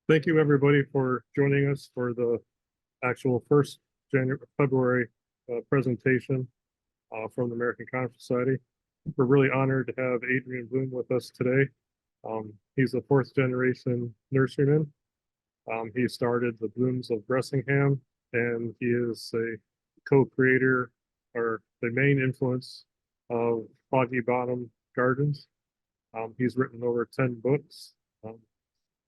Thank you, everybody, for joining us for the actual first February presentation from the American Conference Society. We're really honored to have Adrian Bloom with us today. He's a fourth generation nurseryman. He started the Blooms of Bressingham, and he is a co-creator or the main influence of Foggy Bottom Gardens. He's written over 10 books.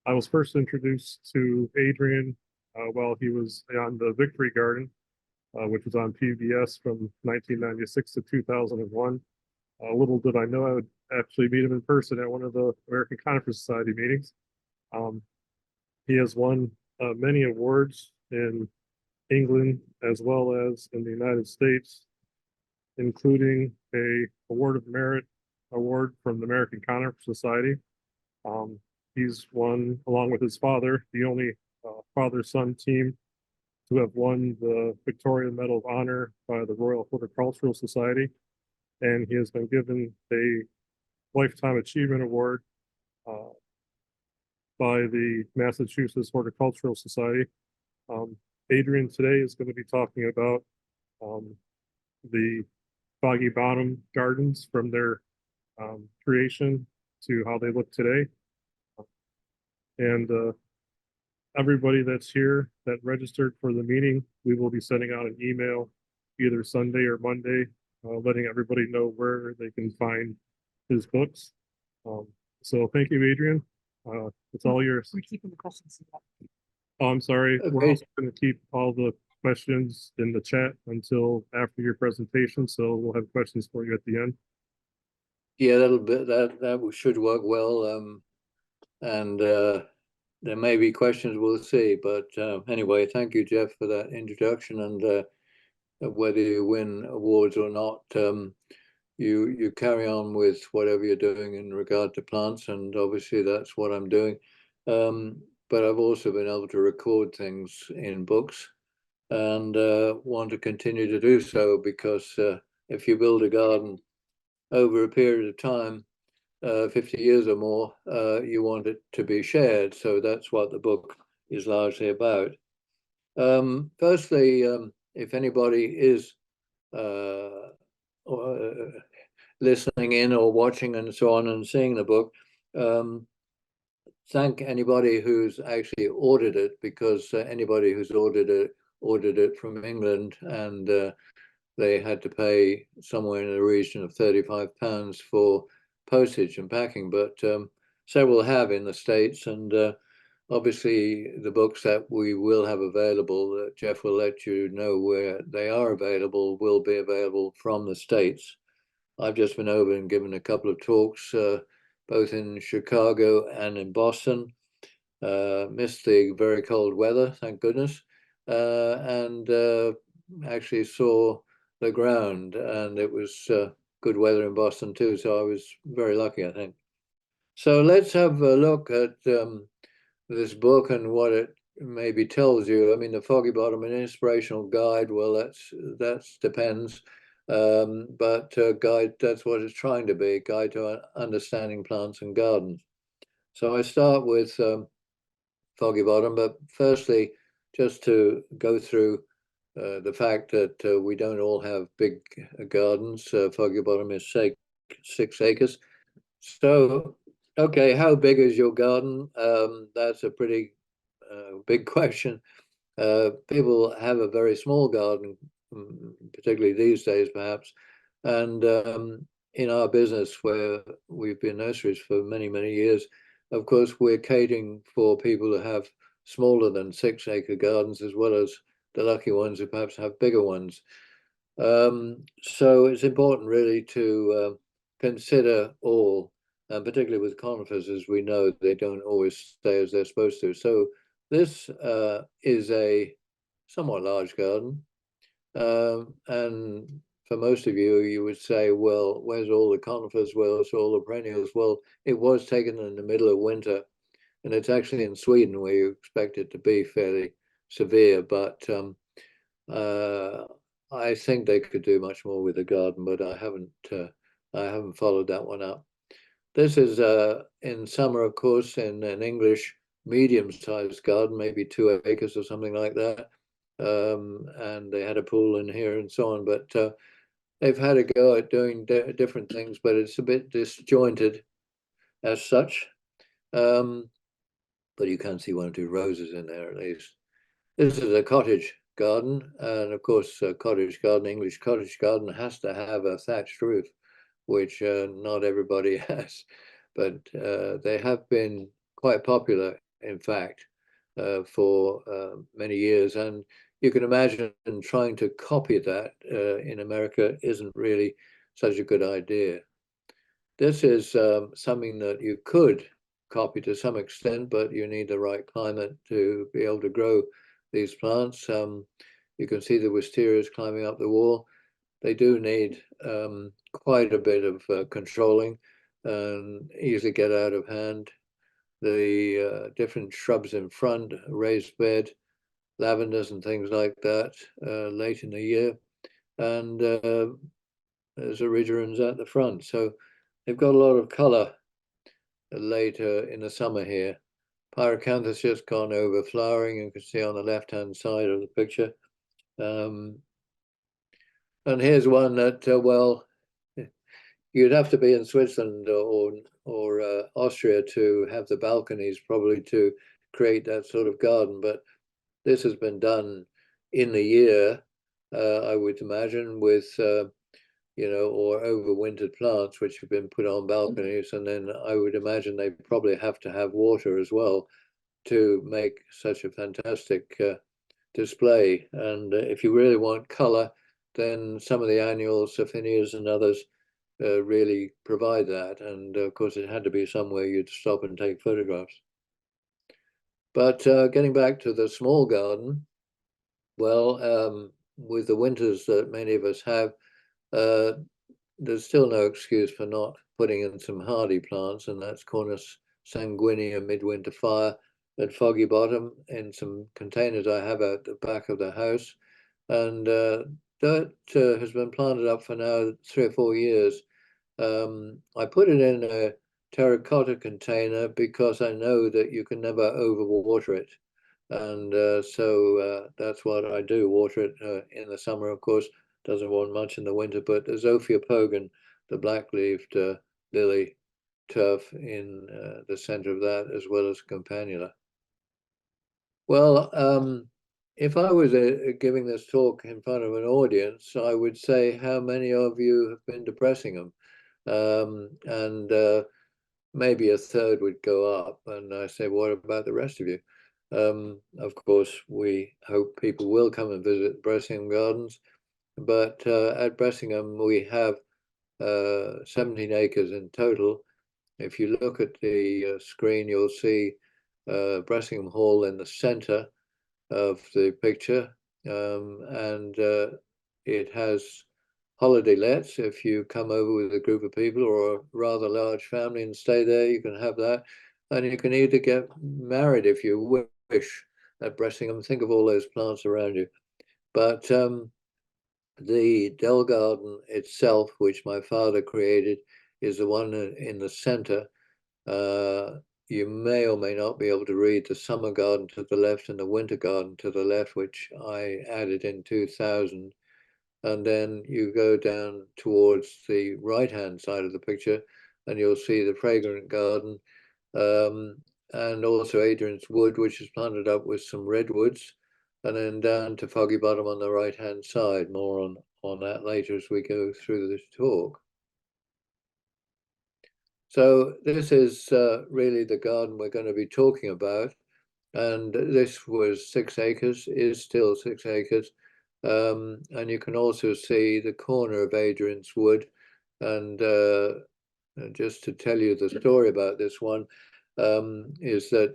I was first introduced to Adrian while he was on the Victory Garden, which was on PBS from 1996 to 2001. Little did I know I would actually meet him in person at one of the American Conference Society meetings. He has won many awards in England as well as in the United States, including a Award of Merit award from the American Conference Society. He's won, along with his father, the only father-son team to have won the Victoria Medal of Honor by the Royal Horticultural Society. And he has been given a Lifetime Achievement Award by the Massachusetts Horticultural Society. Adrian today is going to be talking about the Foggy Bottom Gardens from their creation to how they look today. And everybody that's here that registered for the meeting, we will be sending out an email either Sunday or Monday, letting everybody know where they can find his books. So thank you, Adrian. It's all yours. We're keeping the questions. Oh, I'm sorry. Okay. We're also going to keep all the questions in the chat until after your presentation. So we'll have questions for you at the end. Yeah, that should work well. And there may be questions, we'll see. But anyway, thank you, Jeff, for that introduction. And whether you win awards or not, you carry on with whatever you're doing in regard to plants. And obviously that's what I'm doing. But I've also been able to record things in books and want to continue to do so, because if you build a garden over a period of time, 50 years or more, you want it to be shared. So that's what the book is largely about. Firstly, if anybody is listening in or watching and so on and seeing the book, thank anybody who's actually ordered it, because anybody who's ordered it from England, and they had to pay somewhere in the region of £35 for postage and packing, but several have in the States. And obviously the books that we will have available, Jeff will let you know where they are available, will be available from the States. I've just been over and given a couple of talks, both in Chicago and in Boston. Missed the very cold weather, thank goodness, and actually saw the ground, and it was good weather in Boston too, so I was very lucky, I think. So let's have a look at this book and what it maybe tells you. I mean, the Foggy Bottom, an inspirational guide, well, that depends. But guide, that's what it's trying to be, guide to understanding plants and gardens. So I start with Foggy Bottom, but firstly, just to go through the fact that we don't all have big gardens. Foggy Bottom is 6 acres. So, okay, how big is your garden? That's a pretty big question. People have a very small garden, particularly these days, perhaps. And in our business, where we've been nurseries for many, many years, of course, we're catering for people who have smaller than 6 acre gardens, as well as the lucky ones who perhaps have bigger ones. So it's important really to consider all, and particularly with conifers, as we know, they don't always stay as they're supposed to. So this is a somewhat large garden. And for most of you, you would say, well, where's all the conifers? Where's all the perennials? Well, it was taken in the middle of winter, and it's actually in Sweden where you expect it to be fairly severe, but I think they could do much more with the garden, but I haven't followed that one up. This is in summer, of course, in English medium-sized garden, maybe 2 acres or something like that. And they had a pool in here and so on. But they've had a go at doing different things, but it's a bit disjointed as such. But you can see 1 or 2 roses in there at least. This is a cottage garden, and of course, a cottage garden, English cottage garden, has to have a thatched roof, which not everybody has. But they have been quite popular, in fact, for many years. And you can imagine trying to copy that in America isn't really such a good idea. This is something that you could copy to some extent, but you need the right climate to be able to grow these plants. You can see the wisterias climbing up the wall. They do need quite a bit of controlling and easily get out of hand. The different shrubs in front, raised bed, lavenders and things like that late in the year. And there's erigerons at the front. So they've got a lot of color later in the summer here. Pyracantha's just gone over flowering. You can see on the left-hand side of the picture. And here's one that, well, you'd have to be in Switzerland or Austria to have the balconies probably to create that sort of garden. But this has been done in the year, I would imagine, with or overwintered plants which have been put on balconies. And then I would imagine they probably have to have water as well to make such a fantastic display. And if you really want color, then some of the annuals, Saphinias and others really provide that. And of course, it had to be somewhere you'd stop and take photographs. But getting back to the small garden, well, with the winters that many of us have, there's still no excuse for not putting in some hardy plants, and that's Cornus sanguinea midwinter fire at Foggy Bottom in some containers I have at the back of the house. And that has been planted up for now 3 or 4 years. I put it in a terracotta container because I know that you can never overwater it. And so that's what I do, water it in the summer, of course. Doesn't want much in the winter, but the Zophia pogon, the black-leaved lily turf in the center of that, as well as campanula. Well, if I was giving this talk in front of an audience, I would say, how many of you have been to Bressingham? And maybe a third would go up. And I say, what about the rest of you? Of course, we hope people will come and visit Bressingham Gardens. But at Bressingham, we have 17 acres in total. If you look at the screen, you'll see Bressingham Hall in the center of the picture. And it has holiday lets. If you come over with a group of people or a rather large family and stay there, you can have that. And you can either get married if you wish at Bressingham. Think of all those plants around you. But the Dell Garden itself, which my father created, is the one in the center. You may or may not be able to read the summer garden to the left and the winter garden to the left, which I added in 2000. And then you go down towards the right-hand side of the picture and you'll see the fragrant garden, and also Adrian's wood, which is planted up with some redwoods. And then down to Foggy Bottom on the right-hand side. More on that later as we go through this talk. So this is really the garden we're going to be talking about. And this was 6 acres, is still 6 acres. And you can also see the corner of Adrian's wood. And just to tell you the story about this one, is that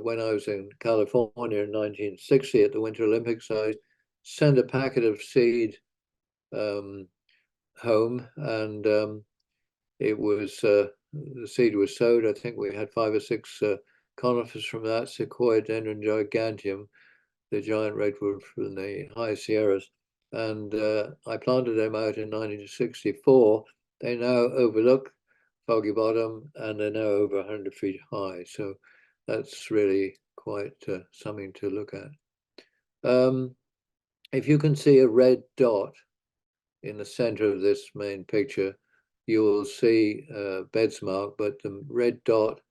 when I was in California in 1960 at the Winter Olympics, I sent a packet of seed home, and it was the seed was sowed. I think we had 5 or 6 conifers from that, Sequoiadendron giganteum, the giant redwood from the high Sierras. And I planted them out in 1964. They now overlook Foggy Bottom, and they're now over 100 feet high. So that's really quite something to look at. If you can see a red dot in the center of this main picture, you will see bed's mark, but the red dot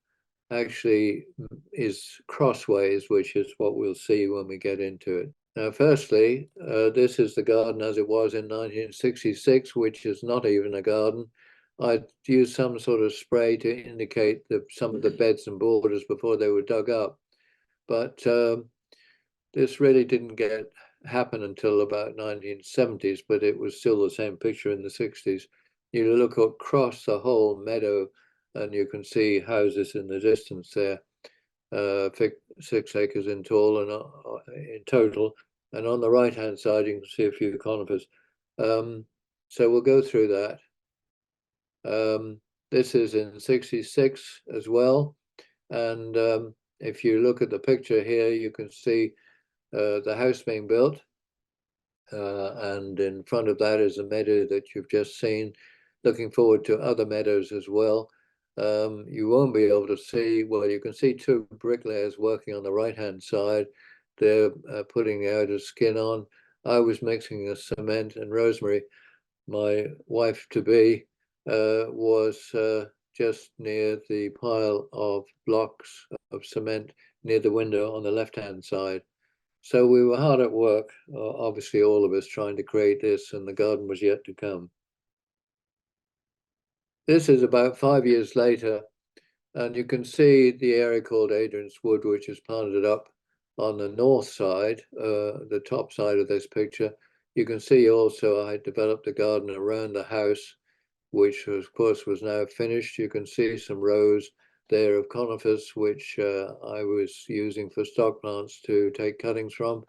actually is crossways, which is what we'll see when we get into it. Now, firstly, this is the garden as it was in 1966, which is not even a garden. I'd used some sort of spray to indicate some of the beds and borders before they were dug up. But this really didn't happen until about 1970s, but it was still the same picture in the 60s. You look across the whole meadow and you can see houses in the distance there, 6 acres in tall and in total. And on the right-hand side, you can see a few conifers. So we'll go through that. This is in 66 as well. And if you look at the picture here, you can see the house being built. And in front of that is a meadow that you've just seen. Looking forward to other meadows as well. You won't be able to see, well, you can see 2 bricklayers working on the right-hand side. They're putting the outer skin on. I was mixing a cement, and Rosemary, my wife-to-be, was just near the pile of blocks of cement near the window on the left-hand side. So we were hard at work, obviously all of us, trying to create this, and the garden was yet to come. This is about 5 years later, and you can see the area called Adrian's Wood, which is planted up on the north side, the top side of this picture. You can see also I developed a garden around the house, which of course was now finished. You can see some rows there of conifers, which I was using for stock plants to take cuttings from.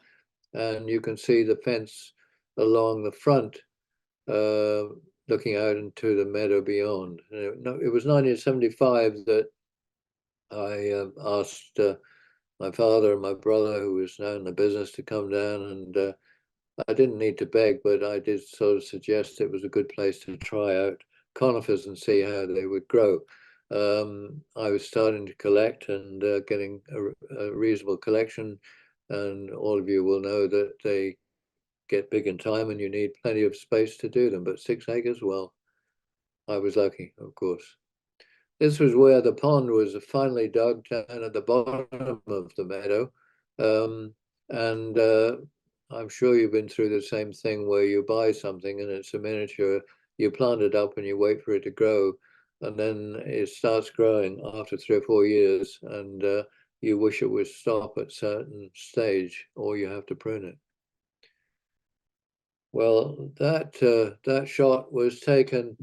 And you can see the fence along the front, looking out into the meadow beyond. It was 1975 that I asked my father and my brother, who was now in the business, to come down, and I didn't need to beg, but I did sort of suggest it was a good place to try out conifers and see how they would grow. I was starting to collect and getting a reasonable collection, and all of you will know that they get big in time and you need plenty of space to do them. But 6 acres, well, I was lucky, of course. This was where the pond was finally dug down at the bottom of the meadow. And I'm sure you've been through the same thing where you buy something and it's a miniature, you plant it up and you wait for it to grow, and then it starts growing after 3 or 4 years, and you wish it would stop at a certain stage, or you have to prune it. Well, that shot was taken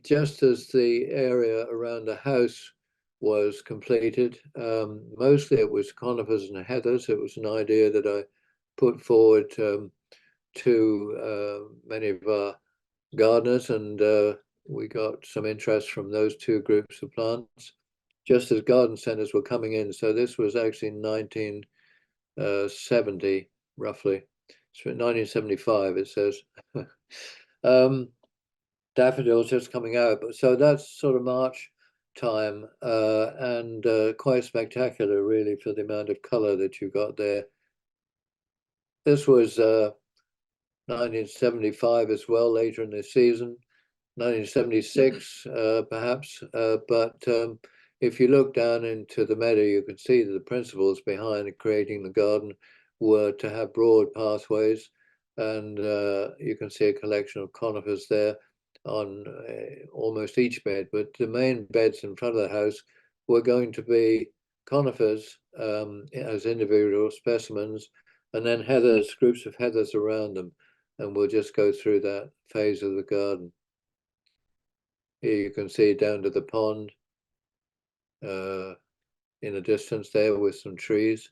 just as the area around the house was completed. Mostly it was conifers and heathers. It was an idea that I put forward to many of our gardeners, and we got some interest from those 2 groups of plants just as garden centers were coming in. So this was actually 1970, roughly. So 1975, it says. Daffodils just coming out, but so that's sort of March time, and quite spectacular, really, for the amount of color that you got there. This was 1975 as well, later in the season, 1976 perhaps, but if you look down into the meadow, you can see that the principles behind creating the garden were to have broad pathways, and you can see a collection of conifers there on almost each bed, but the main beds in front of the house were going to be conifers as individual specimens, and then heathers, groups of heathers around them, and we'll just go through that phase of the garden. Here you can see down to the pond in the distance there with some trees.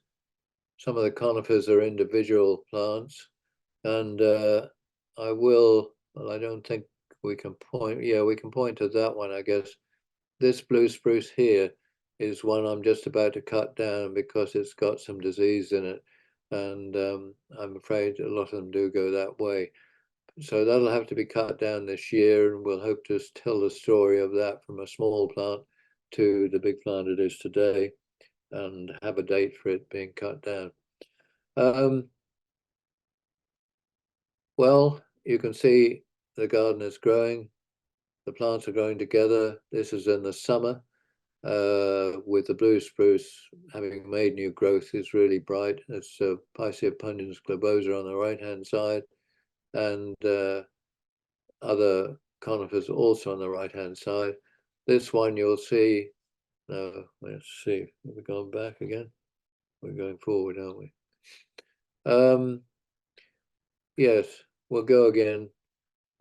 Some of the conifers are individual plants, and I don't think we can point, yeah, we can point to that one, I guess. This blue spruce here is one I'm just about to cut down because it's got some disease in it, and I'm afraid a lot of them do go that way. So that'll have to be cut down this year, and we'll hope to tell the story of that from a small plant to the big plant it is today. and have a date for it being cut down. Well, you can see the garden is growing. The plants are growing together. This is in the summer, with the blue spruce having made new growth is really bright. It's Picea pungens globosa on the right-hand side, and other conifers also on the right-hand side. This one you'll see, no, let's see, have we gone back again? We're going forward, aren't we? Yes, we'll go again.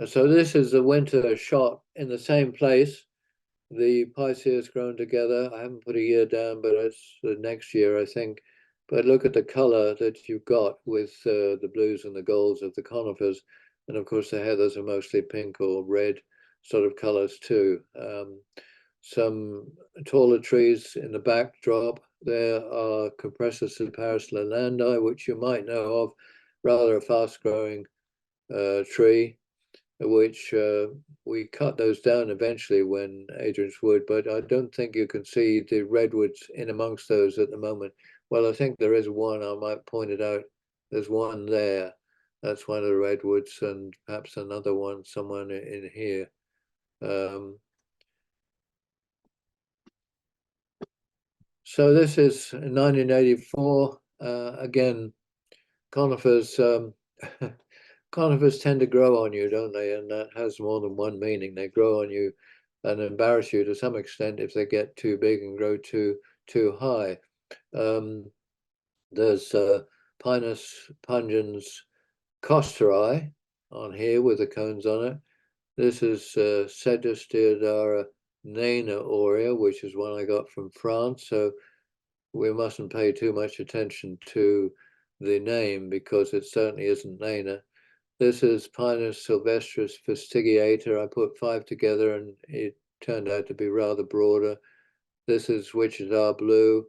So this is the winter shot in the same place. The Picea has grown together. I haven't put a year down, but it's the next year, I think. But look at the color that you've got with the blues and the golds of the conifers. And of course, the heathers are mostly pink or red sort of colors too. Some taller trees in the backdrop. There are Cupressus Paris lalandi, which you might know of, rather a fast growing tree, which we cut those down eventually when Adrian's wood, but I don't think you can see the redwoods in amongst those at the moment. Well, I think there is one, I might point it out. There's one there. That's one of the redwoods, and perhaps another one somewhere in here. So this is 1984. Again, conifers conifers tend to grow on you, don't they? And that has more than one meaning. They grow on you and embarrass you to some extent if they get too big and grow too high. There's Pinus pungens costeri on here with the cones on it. This is Cedrus deodara nana aurea, which is one I got from France. So we mustn't pay too much attention to the name because it certainly isn't nana. This is Pinus sylvestris fastigiator. I put 5 together and it turned out to be rather broader. This is Wichita blue,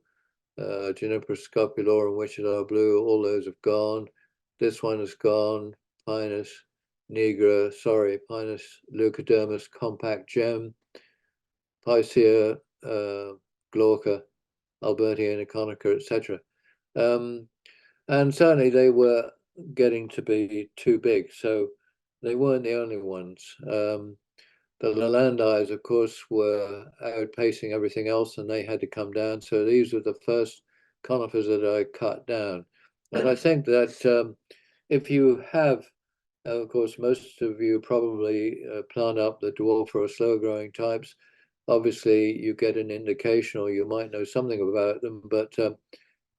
Juniper scopulorum Wichita blue. All those have gone. This one is gone. Pinus nigra, sorry, Pinus leucodermis compact gem. Picea glauca, Albertiana conica, etc. And certainly they were getting to be too big, so they weren't the only ones. The lalandi, of course, were outpacing everything else, and they had to come down. So these were the first conifers that I cut down. And I think that if you have, of course, most of you probably plant up the dwarf or slow-growing types. Obviously, you get an indication, or you might know something about them, but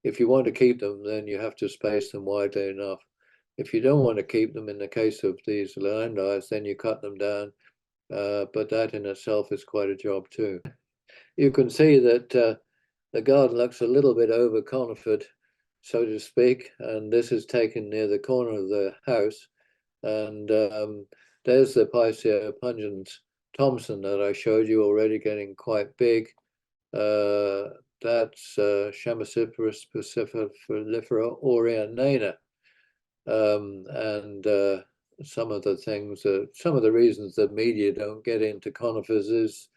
if you want to keep them, then you have to space them widely enough. If you don't want to keep them, in the case of these lalandi, then you cut them down. But that in itself is quite a job too. You can see that the garden looks a little bit over conifered, so to speak, and this is taken near the corner of the house. And there's the Picea pungens Thompson that I showed you already getting quite big. That's Chamasiferus specifera aurea nana. And some of the things, some of the reasons that media don't get into conifers is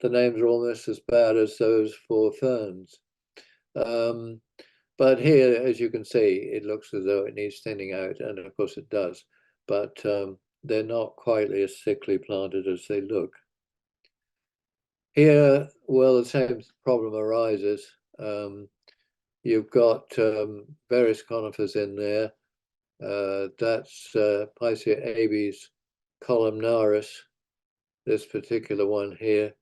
the names are almost as bad as those for ferns. But here, as you can see, it looks as though it needs thinning out, and of course it does. But they're not quite as thickly planted as they look. Here, well, the same problem arises. You've got various conifers in there. That's Picea abies columnaris, this particular one here.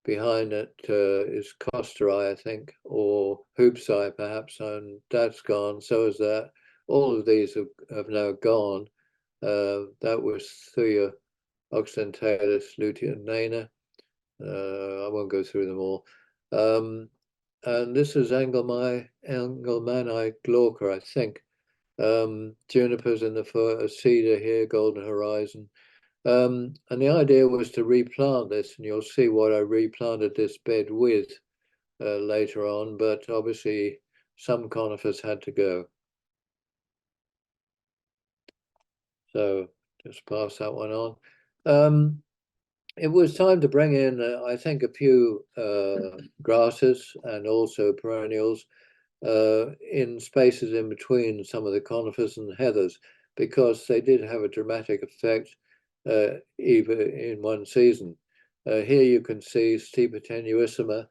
Behind it is costeri, I think, or hoopsi perhaps, and that's gone. So is that. All of these have now gone. That was Thuya occidentalis lutein nana. I won't go through them all. And this is Engelmanni glauca, I think. Junipers in the cedar here, golden horizon. And the idea was to replant this, and you'll see what I replanted this bed with later on, but obviously some conifers had to go. So just pass that one on. it was time to bring in, I think, a few grasses and also perennials in spaces in between some of the conifers and heathers, because they did have a dramatic effect even in one season. Here you can see Stipa tenuissima,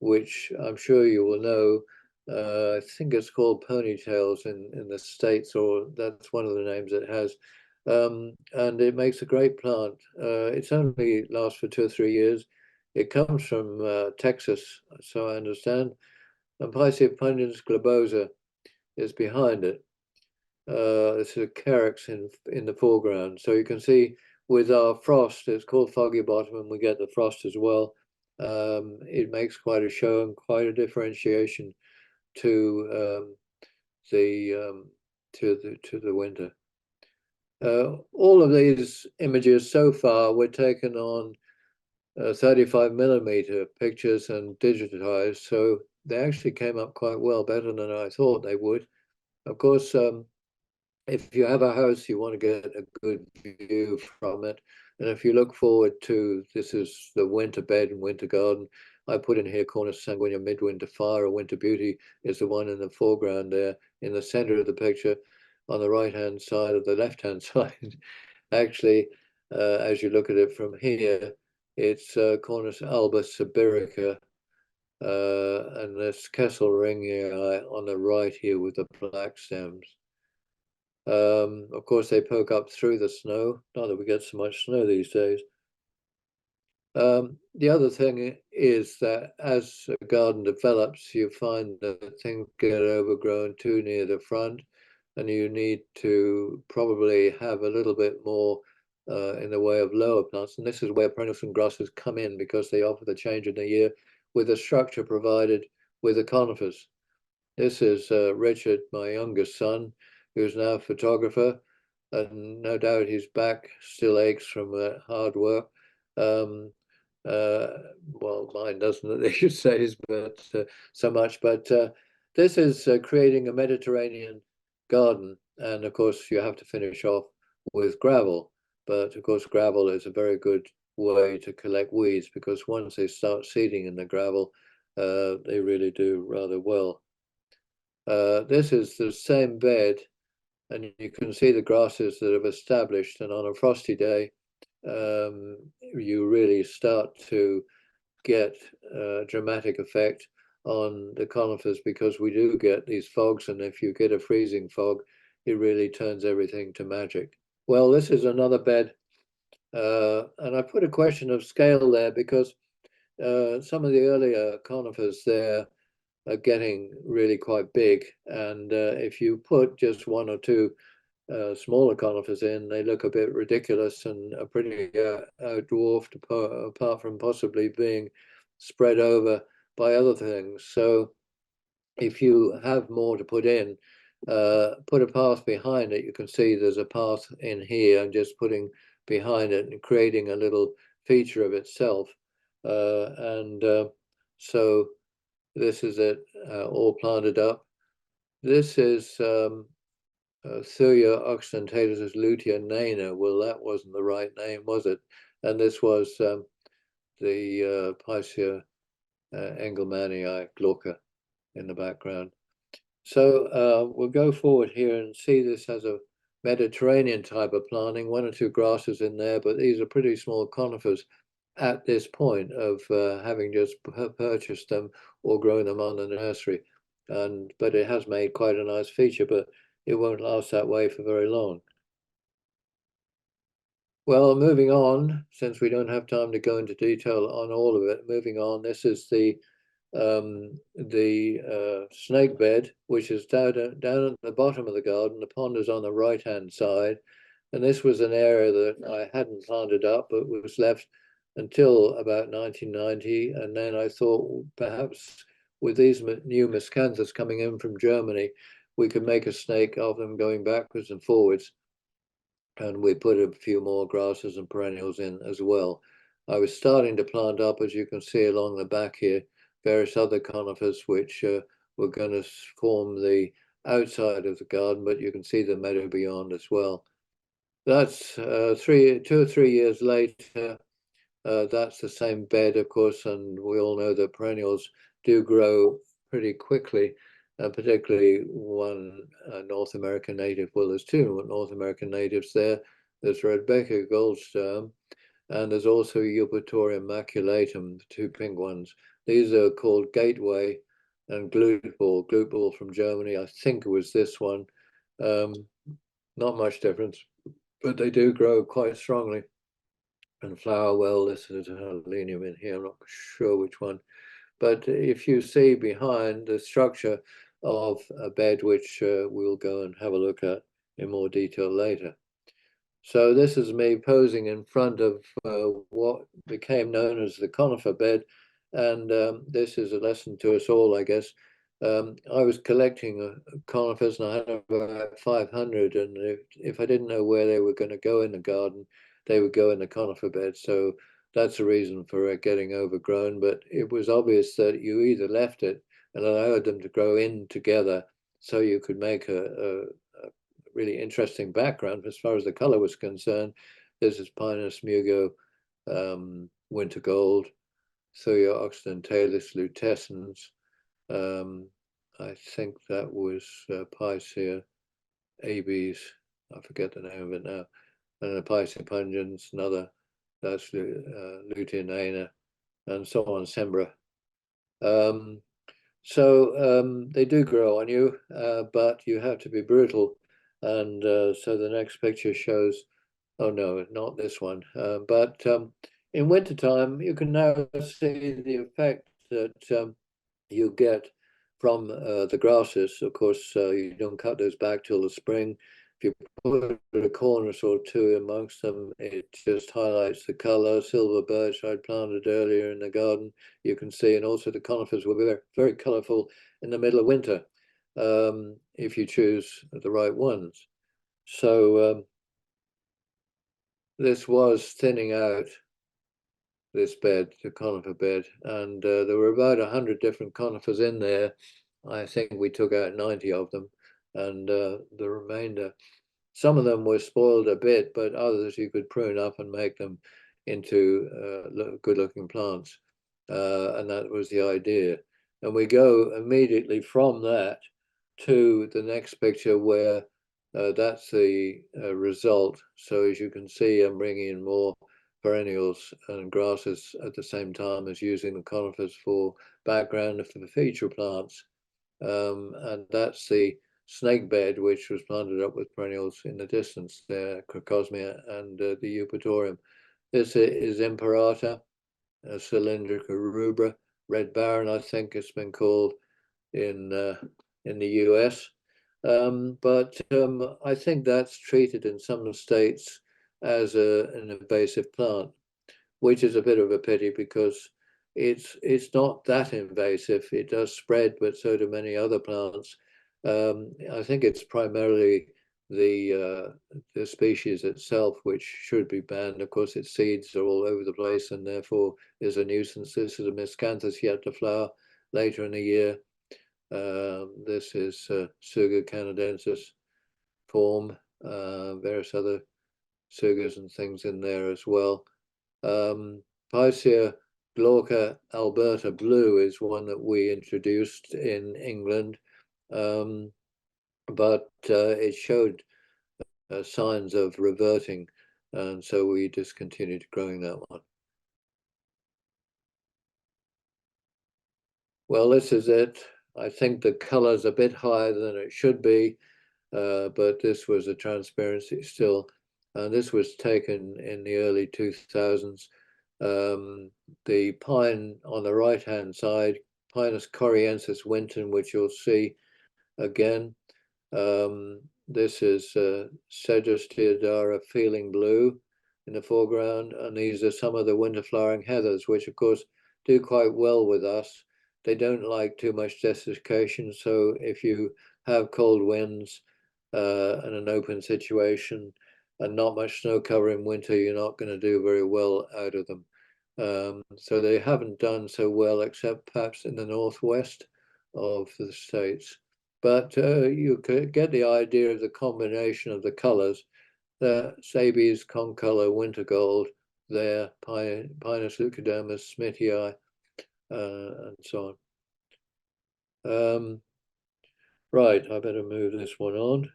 which I'm sure you will know. I think it's called ponytails in the States, or that's one of the names it has. And it makes a great plant. It's only lasts for 2 or 3 years. It comes from Texas, so I understand. And Pisceoponius globosa is behind it. This is a carex in the foreground. So you can see with our frost, it's called foggy bottom, and we get the frost as well. It makes quite a show and quite a differentiation to the to the winter. All of these images so far were taken on 35mm pictures and digitized, so they actually came up quite well, better than I thought they would. Of course, if you have a house, you want to get a good view from it. And if you look forward to, this is the winter bed and winter garden. I put in here Cornus sanguinea midwinter fire, or winter beauty is the one in the foreground there in the center of the picture on the right-hand side of the left-hand side. Actually, as you look at it from here, it's Cornus alba sibirica, and this Kessel ringii on the right here with the black stems. Of course, they poke up through the snow. Not that we get so much snow these days. The other thing is that as a garden develops, you find that things get overgrown too near the front, and you need to probably have a little bit more in the way of lower plants. And this is where perennials and grasses come in, because they offer the change in the year with the structure provided with the conifers. This is Richard, my youngest son, who's now a photographer, and no doubt his back still aches from hard work. Well, mine doesn't these days, but so much. But this is creating a Mediterranean garden, and of course you have to finish off with gravel. But of course, gravel is a very good way to collect weeds, because once they start seeding in the gravel, they really do rather well. This is the same bed, and you can see the grasses that have established, and on a frosty day, you really start to get a dramatic effect on the conifers, because we do get these fogs, and if you get a freezing fog, it really turns everything to magic. Well, this is another bed, and I put a question of scale there, because some of the earlier conifers there are getting really quite big, and if you put just one or two smaller conifers in, they look a bit ridiculous and are pretty dwarfed, apart from possibly being spread over by other things. So if you have more to put in, put a path behind it. You can see there's a path in here, and just putting behind it and creating a little feature of itself. So this is it, all planted up. This is Thuja occidentalis lutea nana. Well, that wasn't the right name, was it? And this was the Picea engelmannii glauca in the background. So we'll go forward here and see this as a Mediterranean type of planting, one or two grasses in there, but these are pretty small conifers at this point of having just purchased them or grown them on the nursery. But it has made quite a nice feature, but it won't last that way for very long. Well, moving on, since we don't have time to go into detail on all of it, moving on, this is the snake bed, which is down at the bottom of the garden. The pond is on the right-hand side. And this was an area that I hadn't planted up, but was left until about 1990. And then I thought perhaps with these new miscanthus coming in from Germany, we could make a snake of them going backwards and forwards. And we put a few more grasses and perennials in as well. I was starting to plant up, as you can see along the back here, various other conifers, which were going to form the outside of the garden, but you can see the meadow beyond as well. That's 2 or 3 years later. That's the same bed, of course, and we all know that perennials do grow pretty quickly, particularly one North American native. Well, there's two North American natives there. There's Rebecca Goldsturm, and there's also Eupatorium maculatum, the two pink ones. These are called Gateway and Gluteball. Gluteball from Germany, I think it was this one. Not much difference, but they do grow quite strongly and flower well. This is a Helenium in here, I'm not sure which one. But if you see behind the structure of a bed, which we'll go and have a look at in more detail later. So this is me posing in front of what became known as the conifer bed. And this is a lesson to us all, I guess. I was collecting conifers and I had about 500. And if I didn't know where they were going to go in the garden, they would go in the conifer bed. So that's a reason for it getting overgrown. But it was obvious that you either left it and allowed them to grow in together so you could make a really interesting background as far as the color was concerned. This is Pinus mugo, winter gold, Thuya occidentalis lutescens. I think that was Picea abies. I forget the name of it now. And the Picea pungens, another, that's Lutein and so on, Sembra. So they do grow on you, but you have to be brutal. And so the next picture shows, oh no, not this one. But in wintertime, you can now see the effect that you get from the grasses. Of course, you don't cut those back till the spring. If you put a cornice or two amongst them, it just highlights the color. Silver birch I'd planted earlier in the garden, you can see, and also the conifers will be very, very colorful in the middle of winter if you choose the right ones. So this was thinning out this bed, the conifer bed, and there were about 100 different conifers in there. I think we took out 90 of them, and the remainder, some of them were spoiled a bit, but others you could prune up and make them into good-looking plants, and that was the idea. And we go immediately from that to the next picture where that's the result. So as you can see, I'm bringing in more perennials and grasses at the same time as using the conifers for background for the feature plants. And that's the snake bed, which was planted up with perennials in the distance there, Crocosmia and the Eupatorium. This is Imperata, Cylindrica rubra, Red Baron, I think it's been called in the US. But I think that's treated in some states as an invasive plant, which is a bit of a pity because it's not that invasive. It does spread, but so do many other plants. I think it's primarily the species itself which should be banned. Of course, its seeds are all over the place and therefore is a nuisance. This is a miscanthus yet to flower later in the year. This is Tsuga canadensis form, various other Tsugas and things in there as well. Picea glauca Alberta blue is one that we introduced in England, but it showed signs of reverting, and so we discontinued growing that one. Well, this is it. I think the color's a bit higher than it should be, but this was a transparency still. And this was taken in the early 2000s. The pine on the right-hand side, Pinus coriensis Winton, which you'll see again. This is Cedrus Deodara Feeling Blue in the foreground. And these are some of the winter flowering heathers, which of course do quite well with us. They don't like too much desiccation. So if you have cold winds and an open situation and not much snow cover in winter, you're not going to do very well out of them. So they haven't done so well, except perhaps in the northwest of the States. But you could get the idea of the combination of the colors, the Sabies, Concolor, Winter Gold, there, Pinus leucodermis, smithii, and so on. Right, I better move this one on.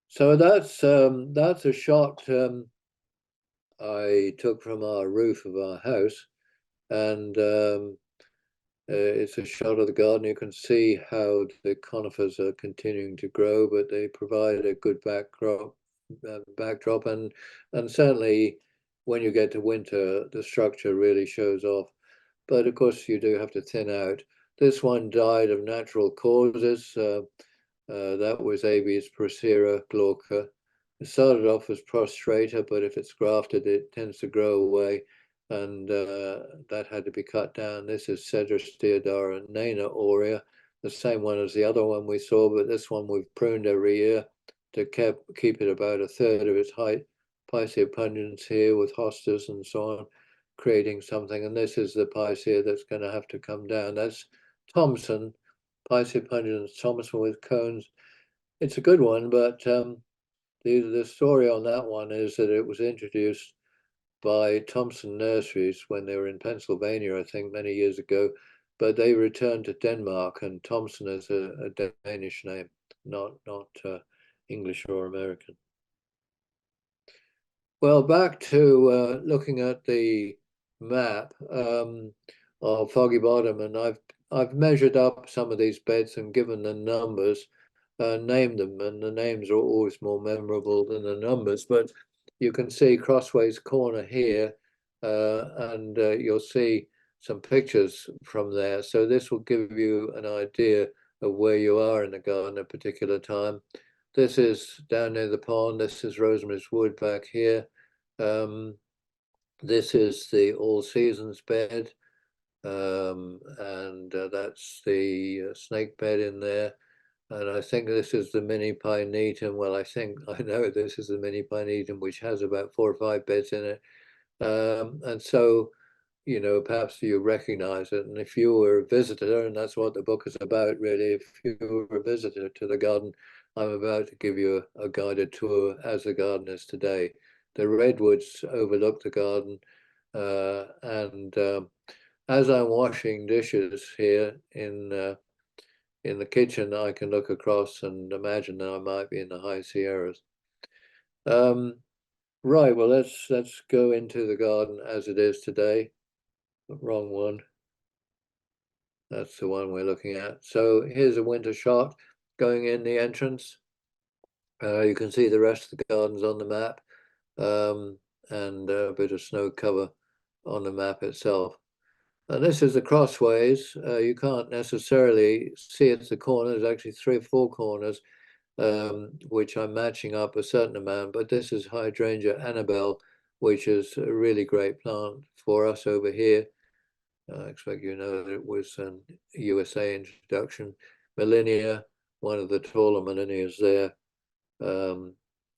So that's a shot I took from our roof of our house, and it's a shot of the garden. You can see how the conifers are continuing to grow, but they provide a good backdrop, and certainly when you get to winter, the structure really shows off. But of course, you do have to thin out. This one died of natural causes. That was Abies procera glauca. It started off as prostrata, but if it's grafted, it tends to grow away, and that had to be cut down. This is Cedrus deodara nana aurea, the same one as the other one we saw, but this one we've pruned every year to keep it about a third of its height. Picea pungens here with hostas and so on, creating something. And this is the Picea that's going to have to come down. That's Thomson, Picea pungens Thomson with cones. It's a good one, but the story on that one is that it was introduced by Thompson Nurseries when they were in Pennsylvania, I think, many years ago. But they returned to Denmark, and Thompson is a Danish name, not English or American. Well, back to looking at the map of Foggy Bottom, and I've measured up some of these beds and given the numbers, named them, and the names are always more memorable than the numbers. But you can see Crossways Corner here, and you'll see some pictures from there. So this will give you an idea of where you are in the garden at a particular time. This is down near the pond. This is Rosemary's Wood back here. This is the All Seasons bed, and that's the snake bed in there. And I think this is the mini pinetum. Well, I know this is the mini pinetum, which has about 4 or 5 beds in it. And so, you know, perhaps you recognize it. And if you were a visitor, and that's what the book is about, really, if you were a visitor to the garden, I'm about to give you a guided tour as the garden is today. The redwoods overlook the garden, and as I'm washing dishes here in the kitchen, I can look across and imagine that I might be in the high Sierras. Right, well, let's go into the garden as it is today. Wrong one. That's the one we're looking at. So here's a winter shot going in the entrance. You can see the rest of the gardens on the map, and a bit of snow cover on the map itself. And this is the crossways. You can't necessarily see at the corner. There's actually 3 or 4 corners, which I'm matching up a certain amount. But this is Hydrangea Annabelle, which is a really great plant for us over here. I expect you know that it was an USA introduction. Millennia, one of the taller Millennias there,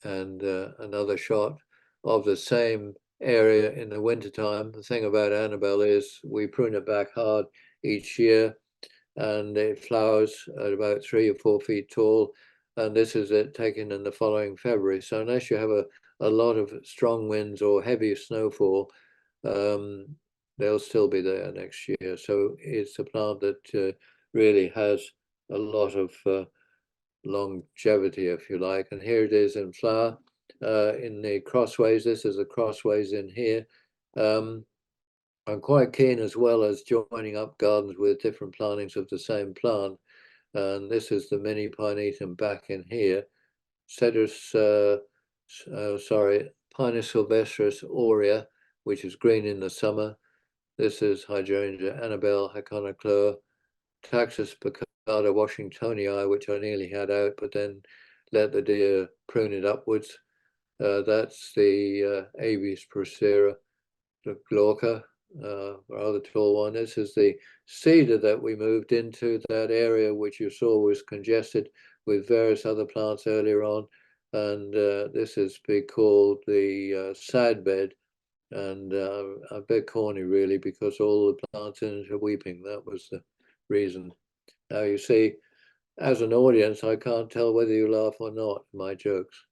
and another shot of the same area in the wintertime. The thing about Annabelle is we prune it back hard each year, and it flowers at about 3 or 4 feet tall. And this is it taken in the following February. So unless you have a lot of strong winds or heavy snowfall, they'll still be there next year. So it's a plant that really has a lot of longevity, if you like. And here it is in flower in the crossways. This is the crossways in here. I'm quite keen, as well as joining up gardens with different plantings of the same plant. And this is the mini pinetum back in here. Cedrus, Pinus sylvestris aurea, which is green in the summer. This is Hydrangea Annabelle Haconoclea, Taxus Picarda Washingtonii, which I nearly had out, but then let the deer prune it upwards. That's the Abies procera, the glauca, rather tall one. This is the cedar that we moved into, that area which you saw was congested with various other plants earlier on. And this is called the sad bed, and a bit corny really, because all the plants in it are weeping. That was the reason. Now you see, as an audience, I can't tell whether you laugh or not at my jokes.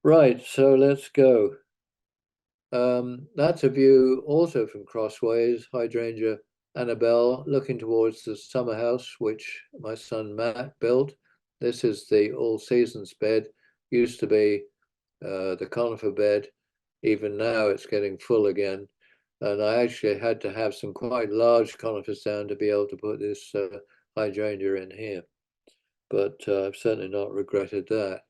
Right, so let's go. That's a view also from Crossways, Hydrangea Annabelle, looking towards the summer house, which my son Matt built. This is the all seasons bed, used to be the conifer bed. Even now it's getting full again. And I actually had to have some quite large conifers down to be able to put this hydrangea in here. But I've certainly not regretted that.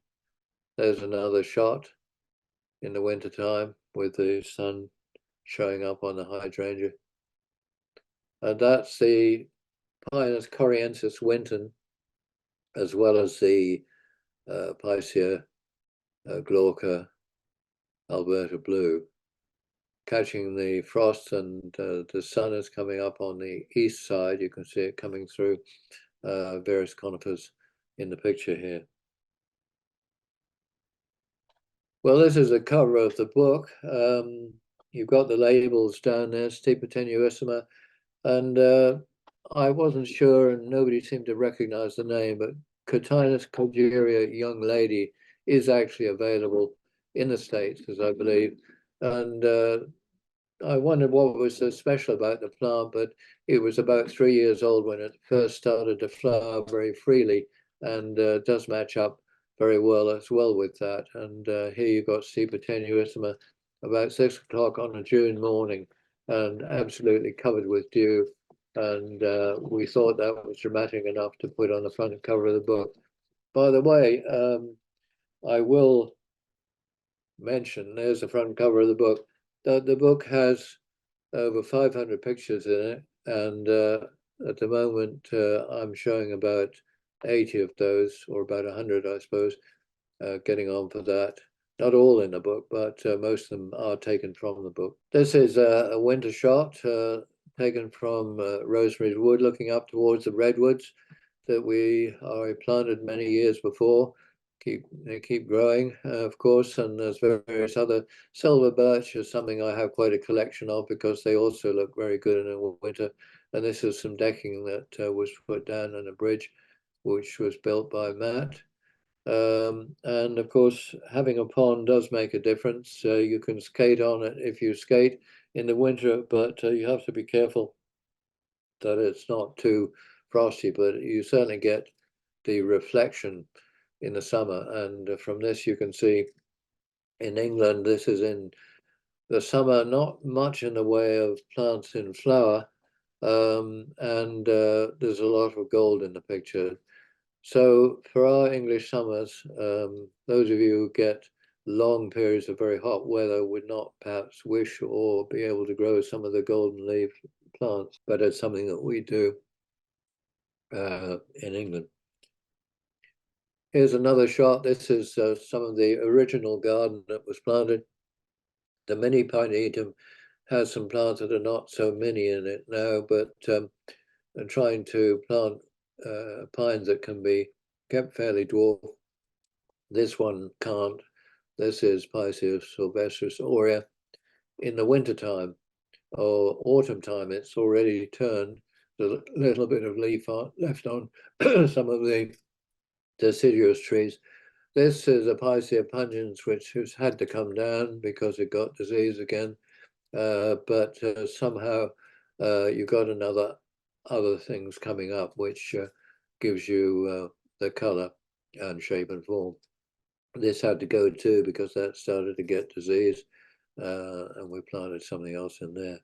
There's another shot in the winter time with the sun showing up on the hydrangea. And that's the Pinus coriensis Winton, as well as the Picea glauca Alberta blue, catching the frost, and the sun is coming up on the east side. You can see it coming through various conifers in the picture here. Well, this is a cover of the book. You've got the labels down there, Stipa tenuissima, and I wasn't sure, and nobody seemed to recognize the name, but Cotinus cogeria young lady is actually available in the States, as I believe. And I wondered what was so special about the plant, but it was about 3 years old when it first started to flower very freely, and does match up very well as well with that. And here you've got Stipa tenuissima about 6 o'clock on a June morning, and absolutely covered with dew. And we thought that was dramatic enough to put on the front cover of the book. By the way, I will mention, there's the front cover of the book. The book has over 500 pictures in it, and at the moment I'm showing about 80 of those, or about 100, I suppose, getting on for that. Not all in the book, but most of them are taken from the book. This is a winter shot taken from Rosemary's Wood, looking up towards the redwoods that I planted many years before. They keep growing, of course, and there's various other. Silver birch is something I have quite a collection of, because they also look very good in the winter. And this is some decking that was put down on a bridge, which was built by Matt. And of course, having a pond does make a difference. You can skate on it if you skate in the winter, but you have to be careful that it's not too frosty, but you certainly get the reflection in the summer. And from this, you can see in England, this is in the summer, not much in the way of plants in flower. And there's a lot of gold in the picture. So for our English summers, those of you who get long periods of very hot weather would not perhaps wish or be able to grow some of the golden leaf plants, but it's something that we do in England. Here's another shot. This is some of the original garden that was planted. The mini pineatum has some plants that are not so many in it now, but I'm trying to plant pines that can be kept fairly dwarf. This one can't. This is Pisces sylvestris aurea. In the wintertime or autumn time, it's already turned. There's a little bit of leaf left on some of the deciduous trees. This is a Picea pungens, which has had to come down because it got disease again. But somehow you got other things coming up, which gives you the color and shape and form. This had to go too, because that started to get disease, and we planted something else in there.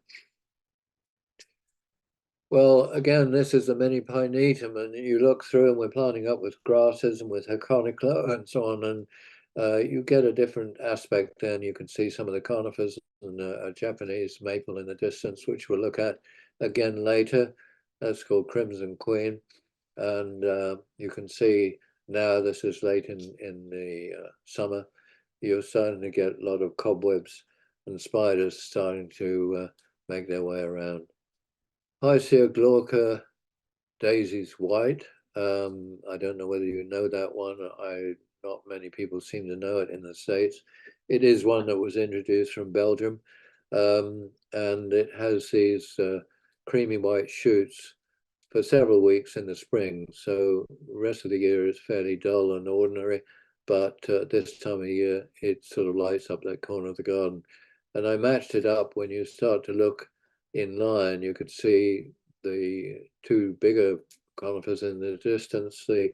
Well, again, this is the mini pineatum, and you look through, and we're planting up with grasses and with Heconicla and so on, and you get a different aspect. Then you can see some of the conifers and a Japanese maple in the distance, which we'll look at again later. That's called Crimson Queen, and you can see now this is late in the summer. You're starting to get a lot of cobwebs and spiders starting to make their way around. Picea glauca daisy's white. I don't know whether you know that one. Not many people seem to know it in the States. It is one that was introduced from Belgium, and it has these creamy white shoots for several weeks in the spring. So the rest of the year is fairly dull and ordinary. but this time of year, it sort of lights up that corner of the garden. And I matched it up. When you start to look in line, you could see the two bigger conifers in the distance. The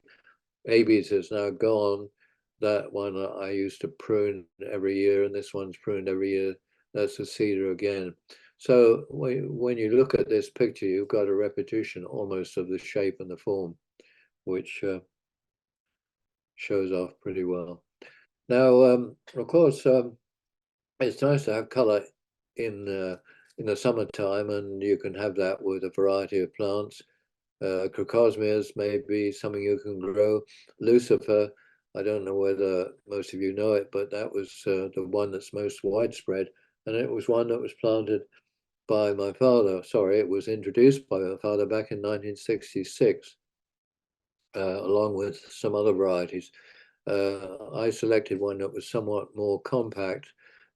Abies is now gone. That one I used to prune every year, and this one's pruned every year. That's a cedar again. So when you look at this picture, you've got a repetition almost of the shape and the form, which shows off pretty well. Now, of course, it's nice to have colour in the summertime, and you can have that with a variety of plants. Crocosmias may be something you can grow. Lucifer, I don't know whether most of you know it, but that was the one that's most widespread, and it was one that was planted by my father. Sorry, it was introduced by my father back in 1966, along with some other varieties. I selected one that was somewhat more compact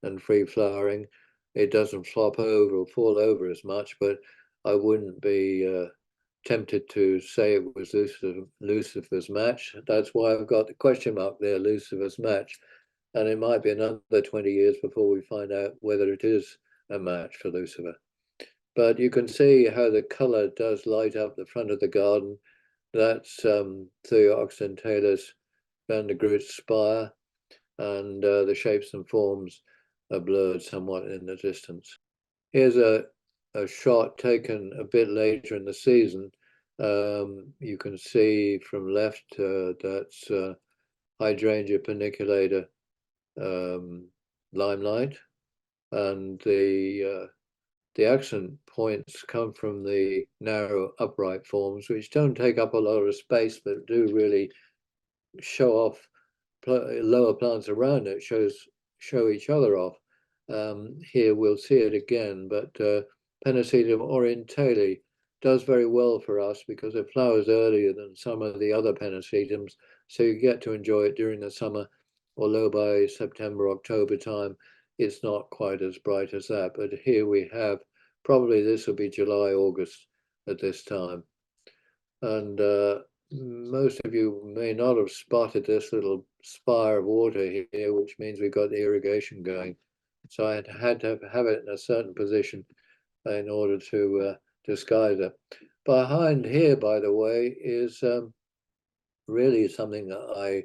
and free flowering. It doesn't flop over or fall over as much, but I wouldn't be tempted to say it was Lucifer's match. That's why I've got the question mark there, Lucifer's match. And it might be another 20 years before we find out whether it is a match for Lucifer. But you can see how the color does light up the front of the garden. That's Theo Oxentailus Van der Groot's spire, and the shapes and forms are blurred somewhat in the distance. Here's a shot taken a bit later in the season. You can see from left that's Hydrangea paniculator limelight, and the accent points come from the narrow upright forms, which don't take up a lot of space, but do really show off lower plants around it, show each other off. Here we'll see it again, but Penicillium orientale does very well for us because it flowers earlier than some of the other penicilliums, so you get to enjoy it during the summer, although by September, October time, it's not quite as bright as that. But here we have, probably this will be July, August at this time. And most of you may not have spotted this little spire of water here, which means we've got the irrigation going. So I had to have it in a certain position in order to disguise it. Behind here, by the way, is really something that I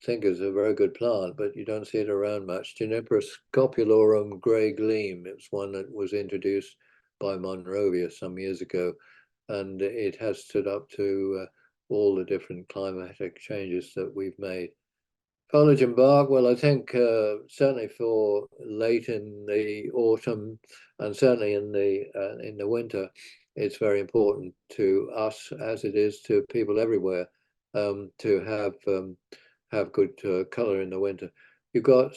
think is a very good plant, but you don't see it around much. Juniper scopulorum grey gleam. It's one that was introduced by Monrovia some years ago, and it has stood up to all the different climatic changes that we've made. Foliage and bark, well, I think certainly for late in the autumn and certainly in the winter, it's very important to us, as it is to people everywhere, to have good color in the winter. You've got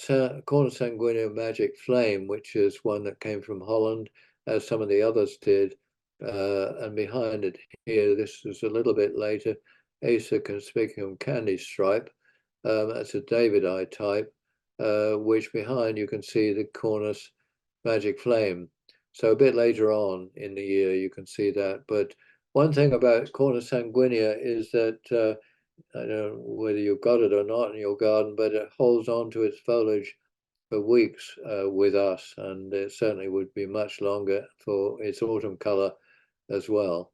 Corner Sanguinea Magic Flame, which is one that came from Holland, as some of the others did. And behind it here, this is a little bit later, Acer conspicuum candy stripe. That's a Davidii type, which behind you can see the Cornus Magic Flame. So a bit later on in the year, you can see that. But one thing about Cornus sanguinea is that, I don't know whether you've got it or not in your garden, but it holds on to its foliage for weeks with us, and it certainly would be much longer for its autumn color as well.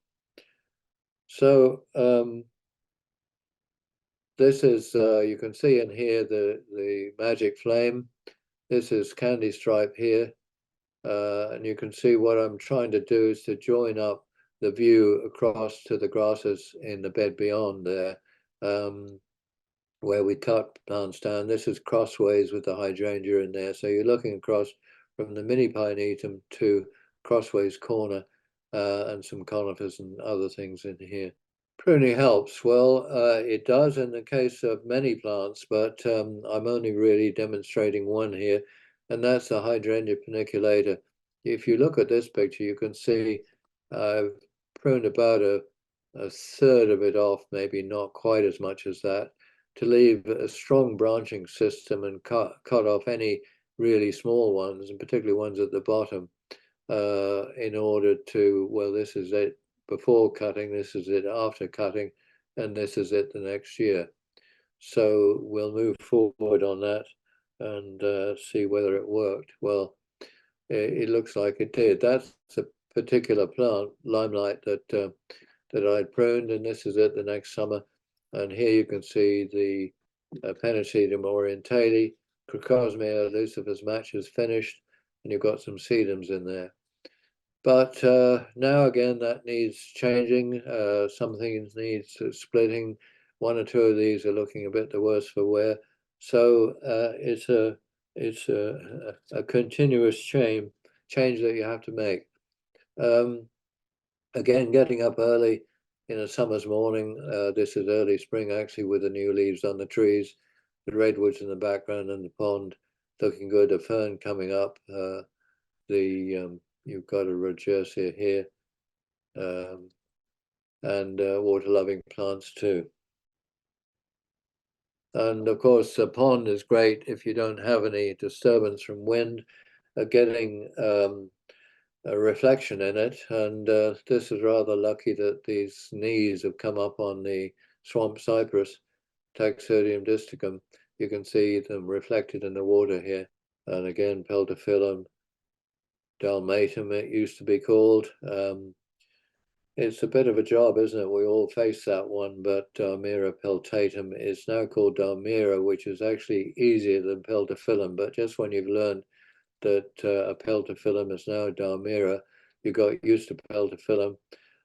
So this is, you can see in here the magic flame. This is candy stripe here. And you can see what I'm trying to do is to join up the view across to the grasses in the bed beyond there, where we cut plants down. This is crossways with the hydrangea in there. So you're looking across from the mini pinetum to crossways corner and some conifers and other things in here. Pruning helps. Well, it does in the case of many plants, but I'm only really demonstrating one here, and that's the Hydrangea paniculator. If you look at this picture, you can see I've pruned about a third of it off, maybe not quite as much as that, to leave a strong branching system and cut off any really small ones, and particularly ones at the bottom, in order to, well, this is it before cutting, this is it after cutting, and this is it the next year. So we'll move forward on that and see whether it worked. Well, it looks like it did. That's a particular plant, limelight, that I'd pruned, and this is it the next summer. And here you can see the Pennisetum orientale, Crocosmia lucifer's match is finished, and you've got some sedums in there. But now again, that needs changing. Some things needs splitting. One or two of these are looking a bit the worse for wear. So it's a continuous change that you have to make. Again, getting up early in a summer's morning. This is early spring actually, with the new leaves on the trees, the redwoods in the background and the pond looking good. A fern coming up. You've got a Rogersia here, and water-loving plants too. And of course, a pond is great if you don't have any disturbance from wind, getting a reflection in it. And this is rather lucky that these knees have come up on the swamp cypress, Taxodium disticum. You can see them reflected in the water here. And again, Peltophyllum dalmatum, it used to be called. It's a bit of a job, isn't it? We all face that one, but Dalmira peltatum is now called Dalmira, which is actually easier than Peltophyllum. But just when you've learned that a Peltophyllum is now Dalmira, you got used to Peltophyllum,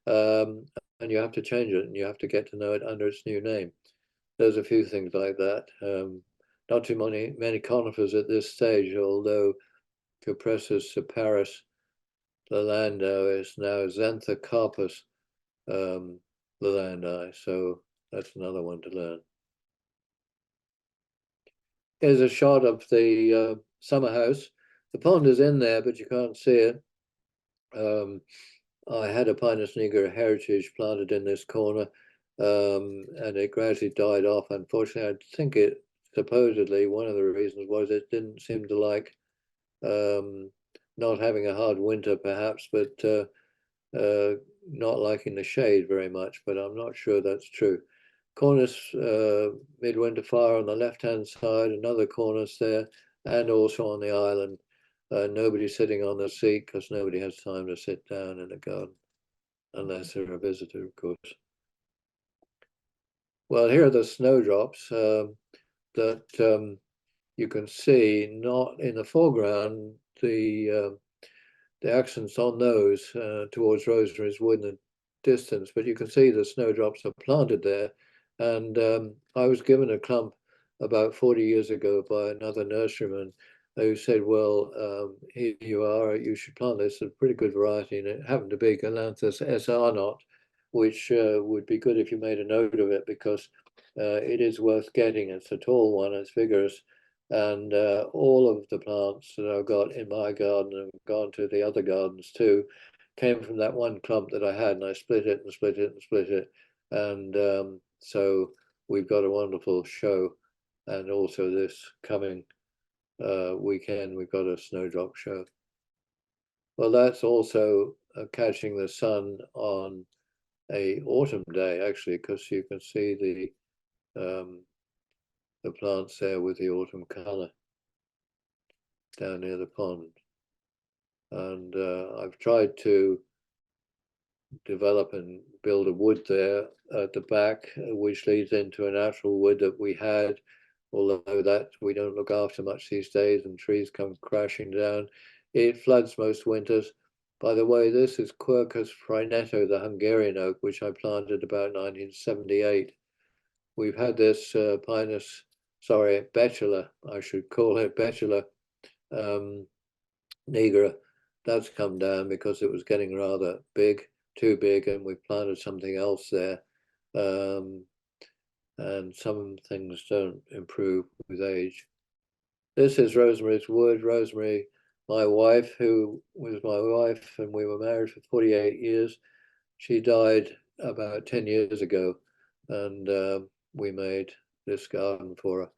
and you have to change it, and you have to get to know it under its new name. There's a few things like that. Not too many conifers at this stage, although Cupressus separis Lalando is now Xanthocarpus Lalandi, so that's another one to learn. Here's a shot of the summer house. The pond is in there, but you can't see it. I had a Pinus nigra heritage planted in this corner, and it gradually died off. Unfortunately, I think it supposedly one of the reasons was it didn't seem to like not having a hard winter, perhaps, but not liking the shade very much. But I'm not sure that's true. Cornice midwinter fire on the left-hand side, another cornice there, and also on the island. Nobody sitting on the seat because nobody has time to sit down in the garden, unless they're a visitor, of course. Well, here are the snowdrops that you can see, not in the foreground, the accents on those towards Rosemary's Wood in the distance, but you can see the snowdrops are planted there. And I was given a clump about 40 years ago by another nurseryman who said, well, here you are, you should plant this. It's a pretty good variety, and it happened to be Galanthus SR knot, which would be good if you made a note of it, because it is worth getting. It's a tall one, it's vigorous, and all of the plants that I've got in my garden and gone to the other gardens too came from that one clump that I had, and I split it and split it and split it, and so we've got a wonderful show. And also this coming weekend we've got a snowdrop show. Well, that's also catching the sun on a autumn day, actually, because you can see the plants there with the autumn color down near the pond. And I've tried to develop and build a wood there at the back, which leads into a natural wood that we had, although that we don't look after much these days and trees come crashing down. It floods most winters. By the way, this is Quercus frainetto, the Hungarian oak, which I planted about 1978. We've had this Betula, I should call it Betula nigra. That's come down because it was getting rather big, too big, and we planted something else there. And some things don't improve with age. This is Rosemary's Wood. Rosemary, my wife, who was my wife, and we were married for 48 years. She died about 10 years ago, and we made this garden for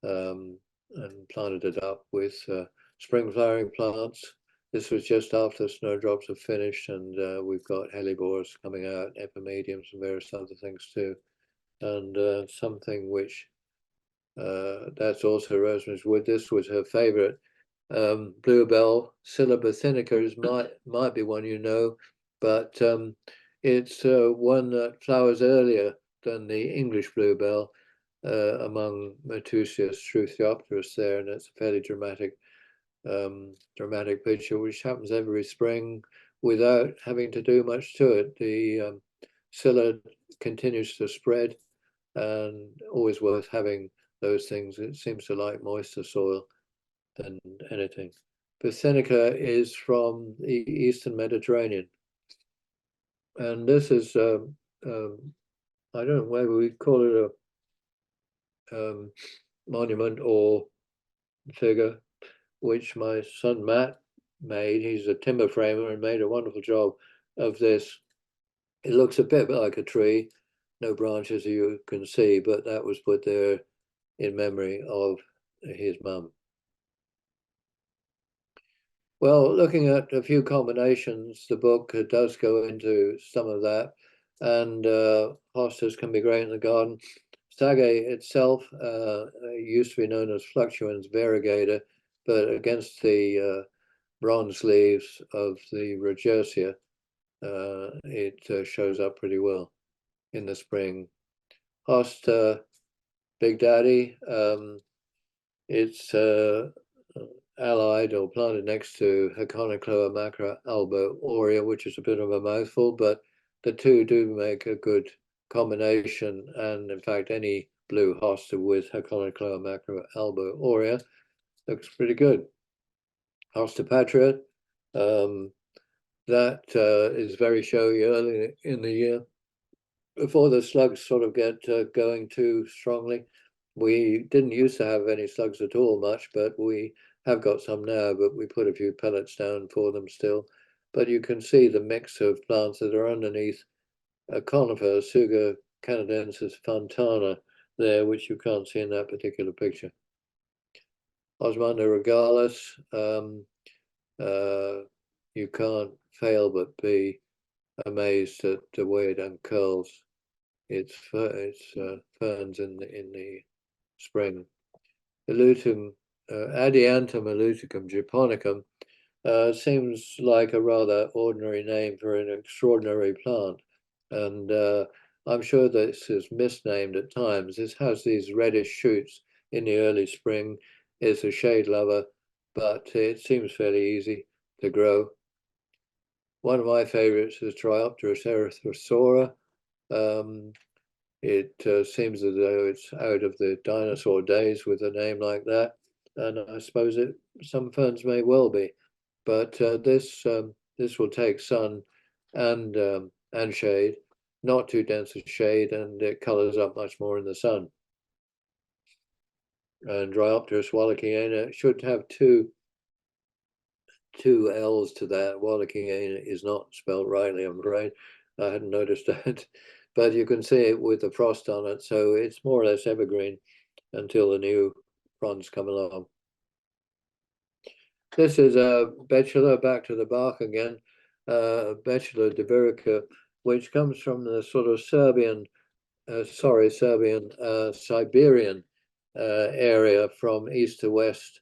her and planted it up with spring flowering plants. This was just after the snowdrops are finished, and we've got hellebores coming out, epimediums and various other things too. And something which That's also Rosemary's Wood. This was her favorite. Bluebell, Scilla bathynica might be one you know, but it's one that flowers earlier than the English bluebell among Matusius Struthiopterus there, and it's a fairly dramatic picture, which happens every spring without having to do much to it. The Scilla continues to spread, and always worth having those things. It seems to like moister soil than anything. Bathynica is from the Eastern Mediterranean. And this is, I don't know whether we call it a monument or figure, which my son Matt made. He's a timber framer and made a wonderful job of this. It looks a bit like a tree, no branches you can see, but that was put there in memory of his mum. Well, looking at a few combinations, the book does go into some of that, and hostas can be great in the garden. Sage itself used to be known as Fluctuans variegator, but against the bronze leaves of the Regersia, it shows up pretty well in the spring. Hosta Big Daddy, it's allied or planted next to Heconocloa macra albo aurea, which is a bit of a mouthful, but the two do make a good combination. And in fact, any blue hosta with Heconocloa macra albo aurea looks pretty good. Hosta patriot, that is very showy early in the year, before the slugs sort of get going too strongly. We didn't used to have any slugs at all much, but we have got some now, but we put a few pellets down for them still. But you can see the mix of plants that are underneath a conifer, Suga canadensis fontana there, which you can't see in that particular picture. Osmunda regalis, you can't fail but be amazed at the way it uncurls its ferns in the spring. Elutum, Adiantum eluticum japonicum seems like a rather ordinary name for an extraordinary plant, and I'm sure this is misnamed at times. This has these reddish shoots in the early spring. It's a shade lover, but it seems fairly easy to grow. One of my favorites is Triopteris erythrosaura. It seems as though it's out of the dinosaur days with a name like that, and I suppose some ferns may well be, but this will take sun and shade, not too dense a shade, and it colors up much more in the sun. And Dryopteris wallackiana should have two L's to that. Wallackiana is not spelled rightly, I'm afraid. I hadn't noticed that. But you can see it with the frost on it, so it's more or less evergreen until the new fronds come along. This is a Betula, back to the bark again, Betula divirica, which comes from the sort of Siberian area from east to west.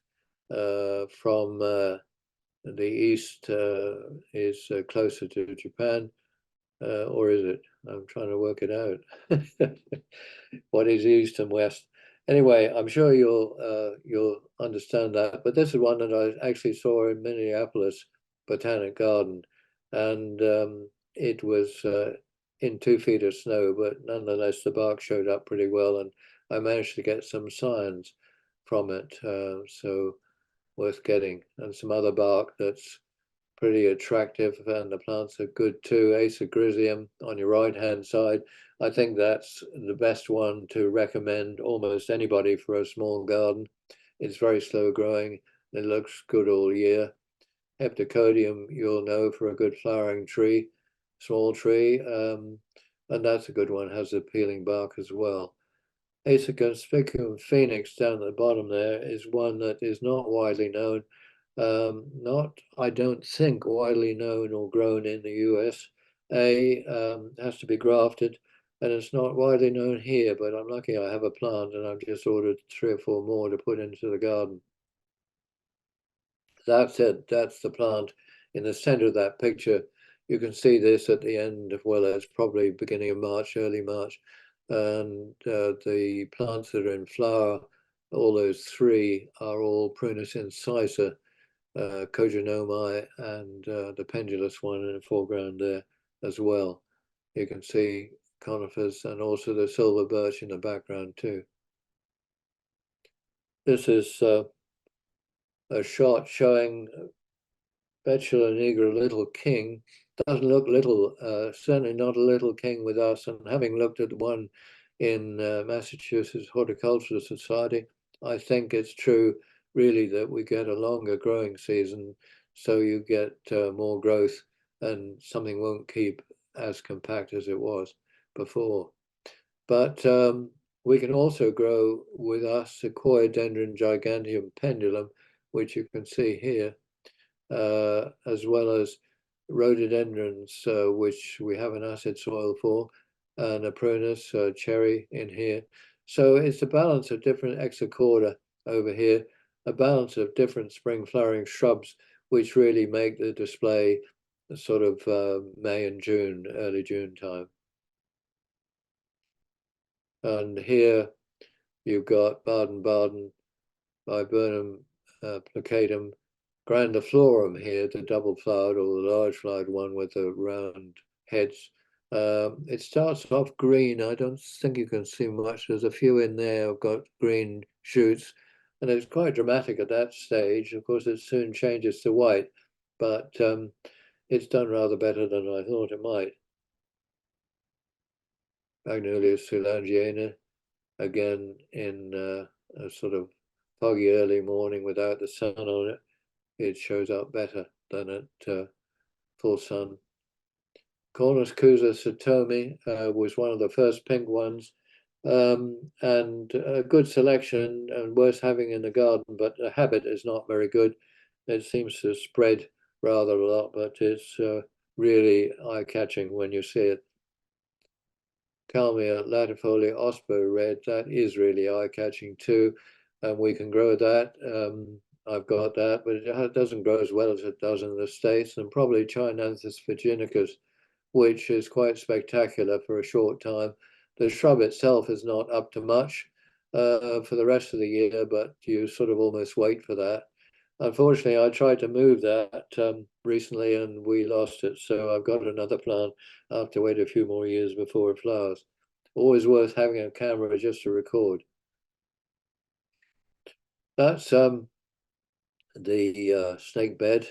From the east is closer to Japan. Or is it? I'm trying to work it out. What is east and west? Anyway, I'm sure you'll understand that. But this is one that I actually saw in Minneapolis Botanic Garden, and it was in 2 feet of snow, but nonetheless the bark showed up pretty well, and I managed to get some signs from it, so worth getting, and some other bark that's pretty attractive, and the plants are good too. Acergryzium on your right hand side, I think that's the best one to recommend almost anybody for a small garden. It's very slow growing, it looks good all year. Heptacodium, you'll know, for a good flowering tree, small tree, and that's a good one, has a peeling bark as well. Acer conspicuum phoenix down at the bottom there is one that is not widely known. Not, I don't think, widely known or grown in the US. Has to be grafted, and it's not widely known here, but I'm lucky I have a plant, and I've just ordered 3 or 4 more to put into the garden. That's it. That's the plant in the center of that picture. You can see this at the end of, well, it's probably beginning of March, early March. And the plants that are in flower, all those 3 are all Prunus incisa, Cogenomai, and the pendulous one in the foreground there as well. You can see conifers and also the silver birch in the background too. This is a shot showing Betula nigra Little King. Doesn't look little, certainly not a little king with us. And having looked at one in Massachusetts Horticultural Society, I think it's true really that we get a longer growing season, so you get more growth and something won't keep as compact as it was before. But we can also grow with us Sequoia dendron giganteum pendulum, which you can see here. As well as rhododendrons, which we have an acid soil for, and a prunus cherry in here. So it's a balance of different exocorda over here, a balance of different spring flowering shrubs, which really make the display sort of May and June, early June time. And here you've got Baden-Baden, Viburnum plicatum, grandiflorum here, the double flowered or the large flowered one with the round heads. It starts off green. I don't think you can see much. There's a few in there have got green shoots, and it's quite dramatic at that stage. Of course, it soon changes to white, but it's done rather better than I thought it might. Magnolia soulangeana, again in a sort of foggy early morning without the sun on it. It shows up better than at full sun. Cornus Cusa Satomi was one of the first pink ones, and a good selection and worth having in the garden, but the habit is not very good. It seems to spread rather a lot, but it's really eye-catching when you see it. Kalmia latifolia ospo red, that is really eye-catching too, and we can grow that. I've got that, but it doesn't grow as well as it does in the States, and probably Chinanthus virginicus, which is quite spectacular for a short time. The shrub itself is not up to much for the rest of the year, but you sort of almost wait for that. Unfortunately, I tried to move that recently and we lost it. So I've got another plant. I have to wait a few more years before it flowers. Always worth having a camera just to record. That's the snake bed.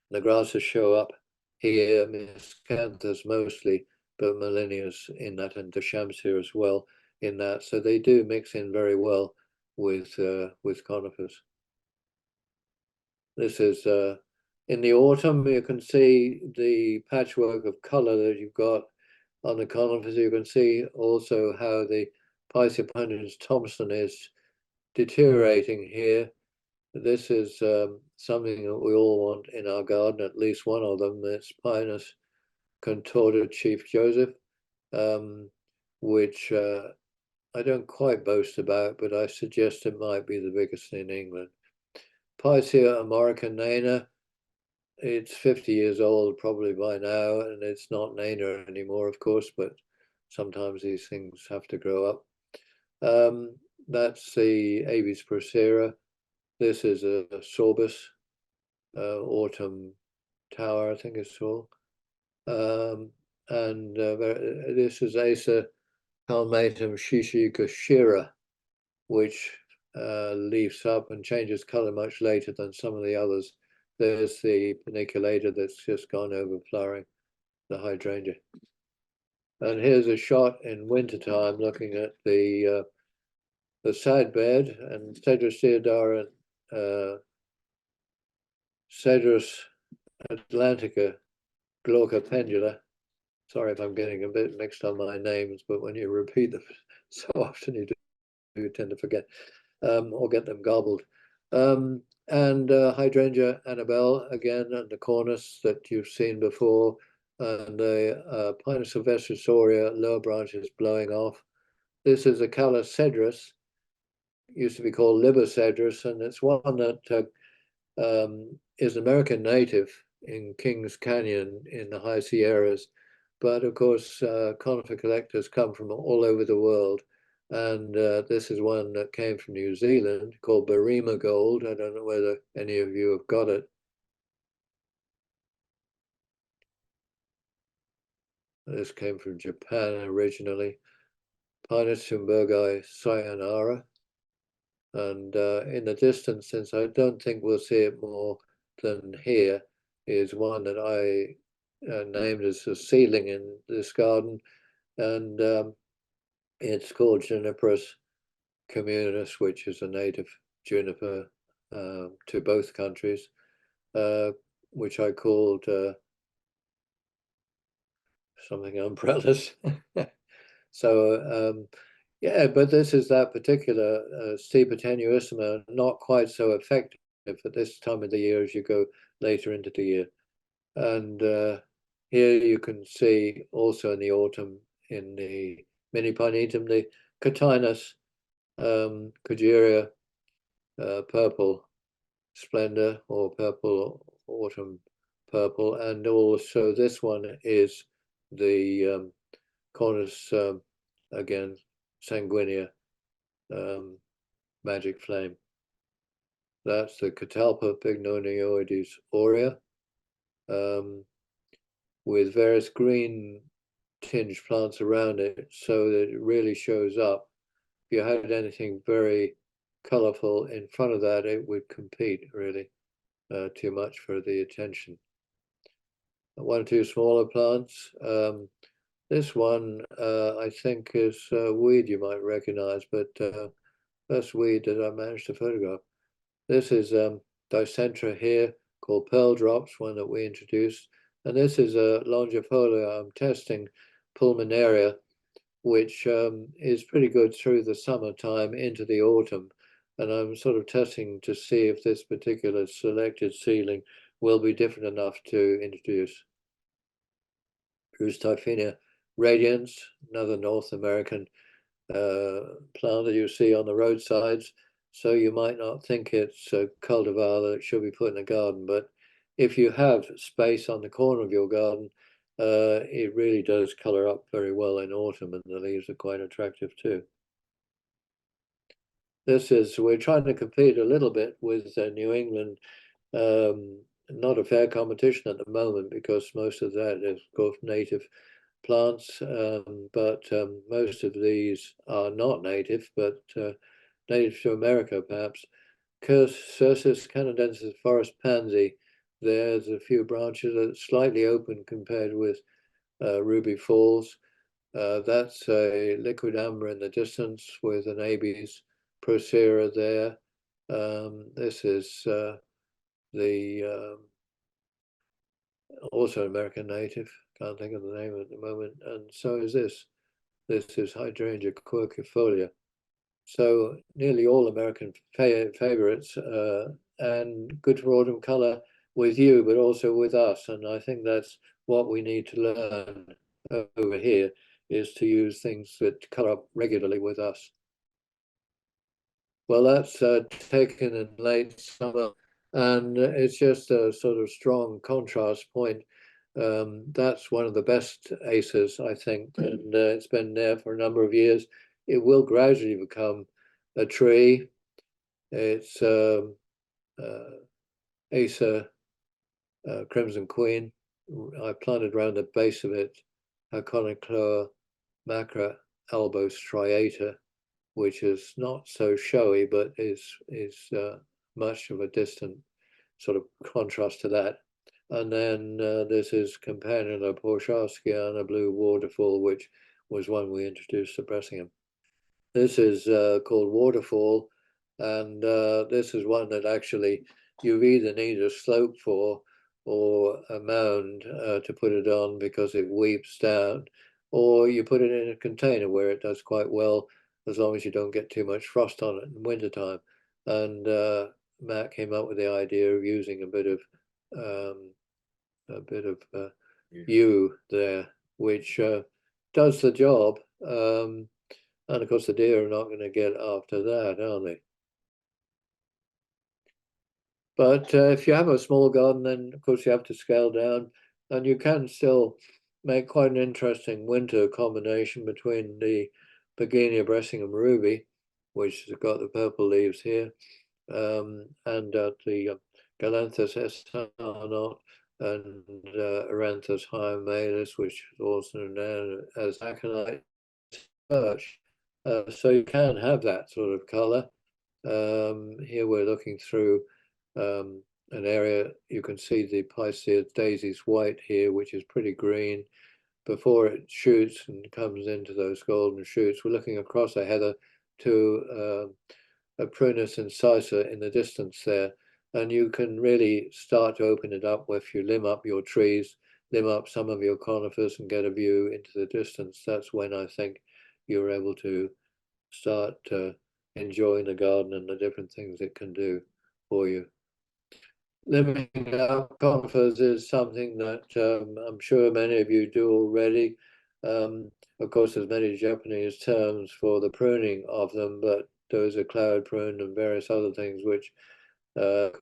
The grasses show up here, miscanthus mostly, but Millennius in that, and the shams here as well in that. So they do mix in very well with conifers. This is in the autumn. You can see the patchwork of color that you've got on the conifers. You can see also how the Picea Thompson is deteriorating here. This is something that we all want in our garden, at least one of them. It's Pinus contorted Chief Joseph, which I don't quite boast about, but I suggest it might be the biggest in England. Picea americanana, it's 50 years old probably by now, and it's not Nana anymore, of course, but sometimes these things have to grow up. That's the Abies procera. This is a sorbus, autumn tower, I think it's called. And this is Acer palmatum shishigashira, which leaves up and changes color much later than some of the others. There's the paniculator that's just gone over flowering, the hydrangea. And here's a shot in wintertime looking at the side bed, and Cedrus theodora, Cedrus atlantica, glauca pendula. Sorry if I'm getting a bit mixed on my names, but when you repeat them so often, you tend to forget or get them gobbled. And hydrangea Annabelle, again, and the cornice that you've seen before, and a Pinus sylvestris aurea, lower branches blowing off. This is a Callus cedrus, used to be called Libocedrus, and it's one that is an American native in Kings Canyon in the high Sierras. But of course, conifer collectors come from all over the world. And this is one that came from New Zealand called Barima Gold. I don't know whether any of you have got it. This came from Japan originally. Pinus Schumbergi sayonara. And in the distance, since I don't think we'll see it more than here, is one that I named as a ceiling in this garden. And it's called Juniperus communis, which is a native juniper to both countries, which I called something umbrellas. So yeah, but this is that particular Stipa tenuissima, not quite so effective at this time of the year as you go later into the year. And here you can see also in the autumn in the mini pinetum, the Cotinus Cogeria purple splendor, or purple autumn purple, and also this one is the Cornus again sanguinea magic flame. That's the Catalpa pignonioides aurea, with various green tinged plants around it, so that it really shows up. If you had anything very colorful in front of that, it would compete really too much for the attention. One or two smaller plants. This one I think is a weed you might recognize, but first weed that I managed to photograph. This is Dicentra here, called pearl drops, one that we introduced. And this is a longifolia I'm testing, pulmonaria, which is pretty good through the summertime into the autumn. And I'm sort of testing to see if this particular selected seedling will be different enough to introduce. Drus typhina radians, another North American plant that you see on the roadsides. So you might not think it's a cultivar that should be put in a garden, but if you have space on the corner of your garden, it really does color up very well in autumn, and the leaves are quite attractive too. We're trying to compete a little bit with New England. Not a fair competition at the moment because most of that is, of course, native plants, but most of these are not native, but native to America, perhaps. Cursus canadensis forest pansy. There's a few branches that are slightly open compared with Ruby Falls. That's a liquid amber in the distance with an Abies procera there. This is the also American native, can't think of the name at the moment, and so is this. This is Hydrangea quercifolia. So nearly all American favorites, and good for autumn color with you, but also with us. And I think that's what we need to learn over here, is to use things that color up regularly with us. Well, that's taken in late summer, and it's just a sort of strong contrast point. That's one of the best aces, I think, and it's been there for a number of years. It will gradually become a tree. It's Acer Crimson Queen. I planted around the base of it Haconochlora macra albo striata, which is not so showy, but is much of a distant sort of contrast to that. And then this is Campanula Porscharskiana Blue Waterfall, which was one we introduced to Bressingham. This is called Waterfall, and this is one that actually you either need a slope for or a mound to put it on because it weeps down, or you put it in a container where it does quite well as long as you don't get too much frost on it in wintertime. And Matt came up with the idea of using a bit of yew there, which does the job. And of course, the deer are not going to get after that, are they? But if you have a small garden, then of course you have to scale down, and you can still make quite an interesting winter combination between the Begonia Bressingham ruby, which has got the purple leaves here, and the Galanthus S. and Aranthus hyemalis, which is also known as aconite birch. So you can have that sort of color. Here we're looking through an area, you can see the Picea daisies white here, which is pretty green. Before it shoots and comes into those golden shoots, we're looking across a heather to a Prunus incisa in the distance there. And you can really start to open it up if you limb up your trees, limb up some of your conifers and get a view into the distance. That's when I think you're able to start enjoying the garden and the different things it can do for you. Living up conifers is something that I'm sure many of you do already. Of course, there's many Japanese terms for the pruning of them, but those are cloud prune and various other things which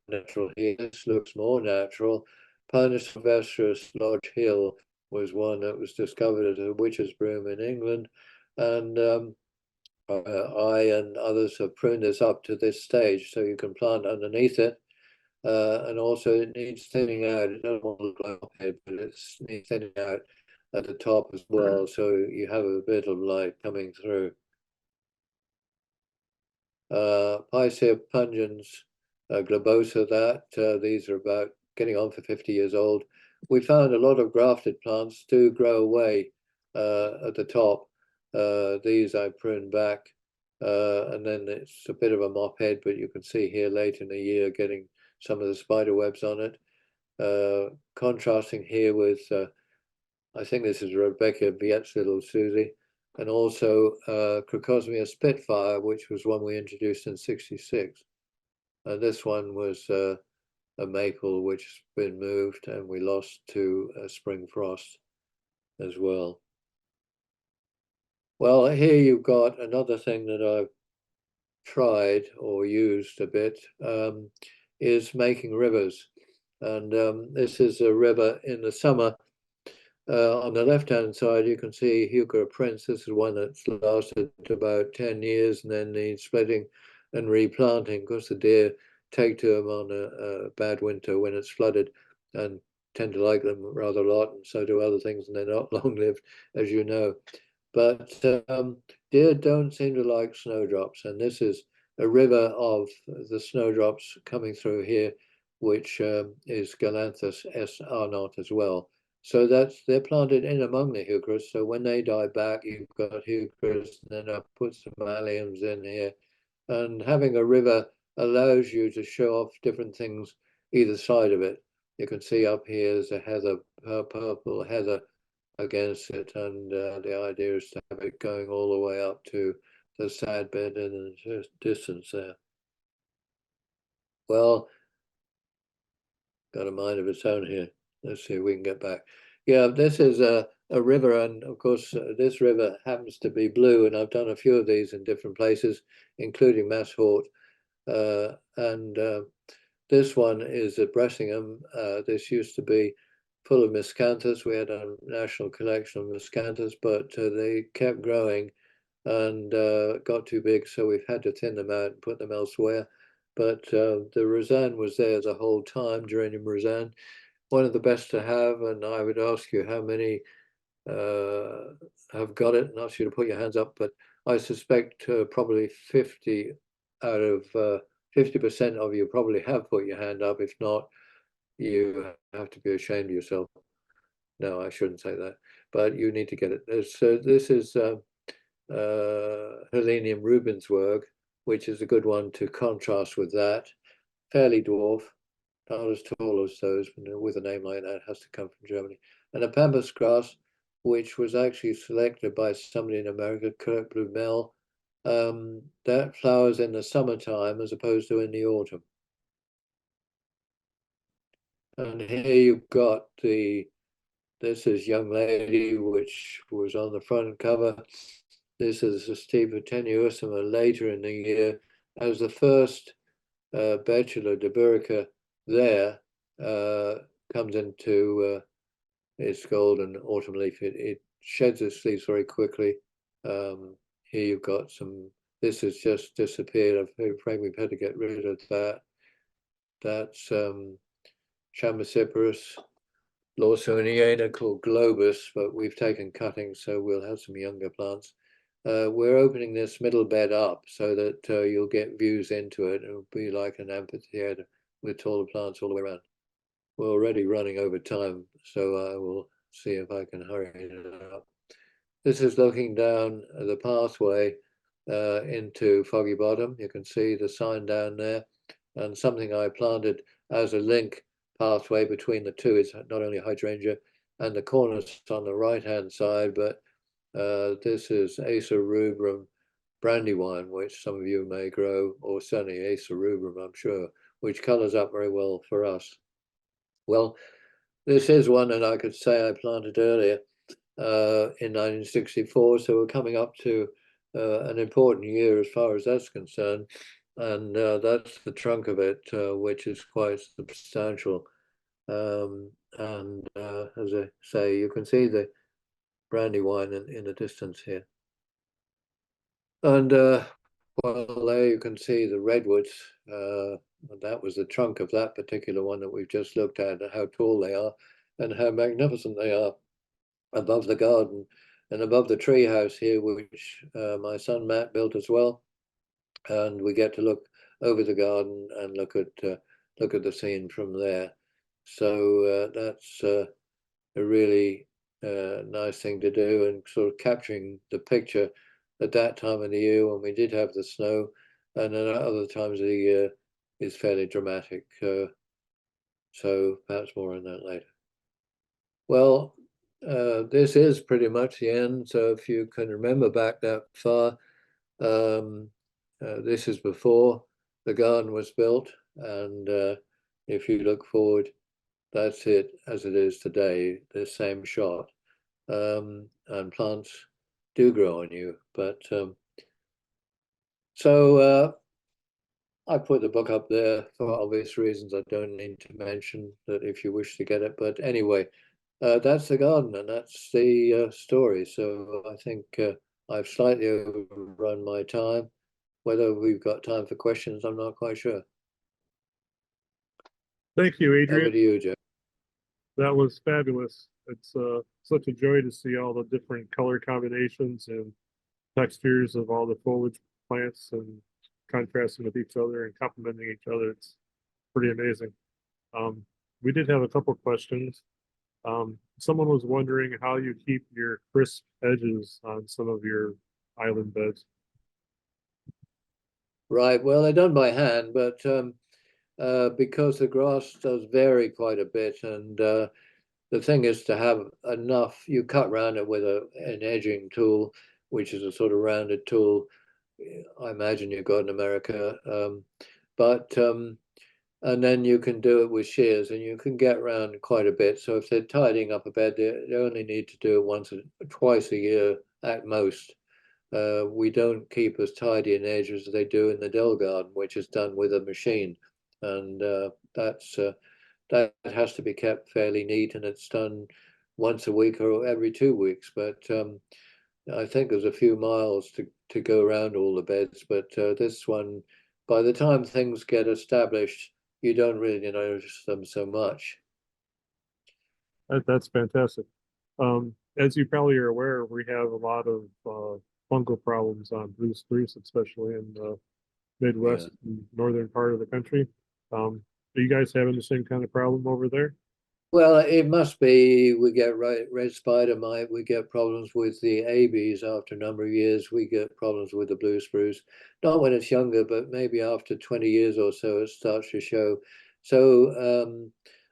natural here. This looks more natural. Pinus sylvestris Lodge Hill was one that was discovered at a witch's broom in England, and I and others have pruned this up to this stage, so you can plant underneath it. And also it needs thinning out. It doesn't want to look like a head, but it needs thinning out at the top as well, so you have a bit of light coming through. Picea pungens globosa, these are about getting on for 50 years old. We found a lot of grafted plants do grow away at the top. These I pruned back, and then it's a bit of a mop head, but you can see here late in the year getting some of the spider webs on it. Contrasting here with, I think this is Rebecca Viet's little Susie, and also Crocosmia Spitfire, which was one we introduced in '66. This one was a maple which has been moved and we lost to spring frost as well. Well, here you've got another thing that I've tried or used a bit, is making rivers. And this is a river in the summer. On the left-hand side, you can see Heuchera Prince. This is one that's lasted about 10 years and then needs splitting and replanting because the deer take to them on a bad winter when it's flooded and tend to like them rather a lot, and so do other things, and they're not long-lived, as you know. But deer don't seem to like snowdrops, and this is a river of the snowdrops coming through here, which is Galanthus S. Arnott as well. So they're planted in among the heucheras. So when they die back, you've got heucheras, and then I put some alliums in here. And having a river allows you to show off different things either side of it. You can see up here there's a heather, purple heather against it, and the idea is to have it going all the way up to the side bed in the distance there. Well, got a mind of its own here. Let's see if we can get back. Yeah, this is a river, and of course this river happens to be blue, and I've done a few of these in different places, including Masshort. And this one is at Bressingham. This used to be full of miscanthus. We had a national collection of miscanthus, but they kept growing and got too big, so we've had to thin them out and put them elsewhere. But the Rosanne was there the whole time, Geranium Rosanne, one of the best to have. And I would ask you how many have got it, and ask you to put your hands up, but I suspect probably 50 out of 50% of you probably have put your hand up. If not, you have to be ashamed of yourself. No, I shouldn't say that, but you need to get it. So this is Helenium Rubenswerg, which is a good one to contrast with that. Fairly dwarf, not as tall as those, but with a name like that, has to come from Germany. And a pampas grass, which was actually selected by somebody in America, Kirk Blumel, that flowers in the summertime as opposed to in the autumn. And here you've got the This is Young Lady, which was on the front cover. This is the Steve Tenuissima later in the year as the first Bachelor de Burica there comes into its golden autumn leaf. It sheds its leaves very quickly. Here you've got some, this has just disappeared. I'm afraid we've had to get rid of that. That's Chamaecyparis lawsoniana called Globus, but we've taken cuttings, so we'll have some younger plants. We're opening this middle bed up so that you'll get views into it. It'll be like an amphitheater with taller plants all the way around. We're already running over time, so I will see if I can hurry it up. This is looking down the pathway into Foggy Bottom. You can see the sign down there, and something I planted as a link pathway between the two is not only hydrangea and the cornice on the right-hand side, but this is Acer rubrum brandywine, which some of you may grow, or certainly Acer rubrum, I'm sure, which colors up very well for us. Well, this is one that I could say I planted earlier in 1964, so we're coming up to an important year as far as that's concerned. And that's the trunk of it, which is quite substantial. And as I say, you can see the brandywine in the distance here. And well, there you can see the redwoods. That was the trunk of that particular one that we've just looked at, and how tall they are and how magnificent they are above the garden and above the tree house here, which my son Matt built as well. And we get to look over the garden and look at the scene from there. So that's a really nice thing to do, and sort of capturing the picture at that time of the year when we did have the snow, and then at other times of the year is fairly dramatic. So perhaps more on that later. Well, this is pretty much the end. So if you can remember back that far, this is before the garden was built, and if you look forward, that's it as it is today, the same shot. And plants do grow on you, but so I put the book up there for obvious reasons. I don't need to mention that if you wish to get it, but anyway, that's the garden, and that's the story. So I think I've slightly overrun my time. Whether we've got time for questions, I'm not quite sure. Thank you, Over Adrian. to you, Joe. That was fabulous. It's such a joy to see all the different color combinations and textures of all the foliage plants and contrasting with each other and complementing each other. It's pretty amazing. We did have a couple questions. Someone was wondering how you keep your crisp edges on some of your island beds. Right. Well, they're done by hand, but because the grass does vary quite a bit, and the thing is to have enough. You cut around it with an edging tool, which is a sort of rounded tool. I imagine you've got in America, and then you can do it with shears, and you can get around quite a bit. So if they're tidying up a bed, they only need to do it twice a year at most. We don't keep as tidy an edge as they do in the Dell garden, which is done with a machine, and that has to be kept fairly neat, and it's done once a week or every 2 weeks. But I think there's a few miles to go around all the beds. But this one, by the time things get established, you don't really notice them so much. That's fantastic. As you probably are aware, we have a lot of fungal problems on blue spruce, especially in the Midwest and northern part of the country. Are you guys having the same kind of problem over there? Well, it must be. We get red spider mite. We get problems with the ABs after a number of years. We get problems with the blue spruce. Not when it's younger, but maybe after 20 years or so, it starts to show. So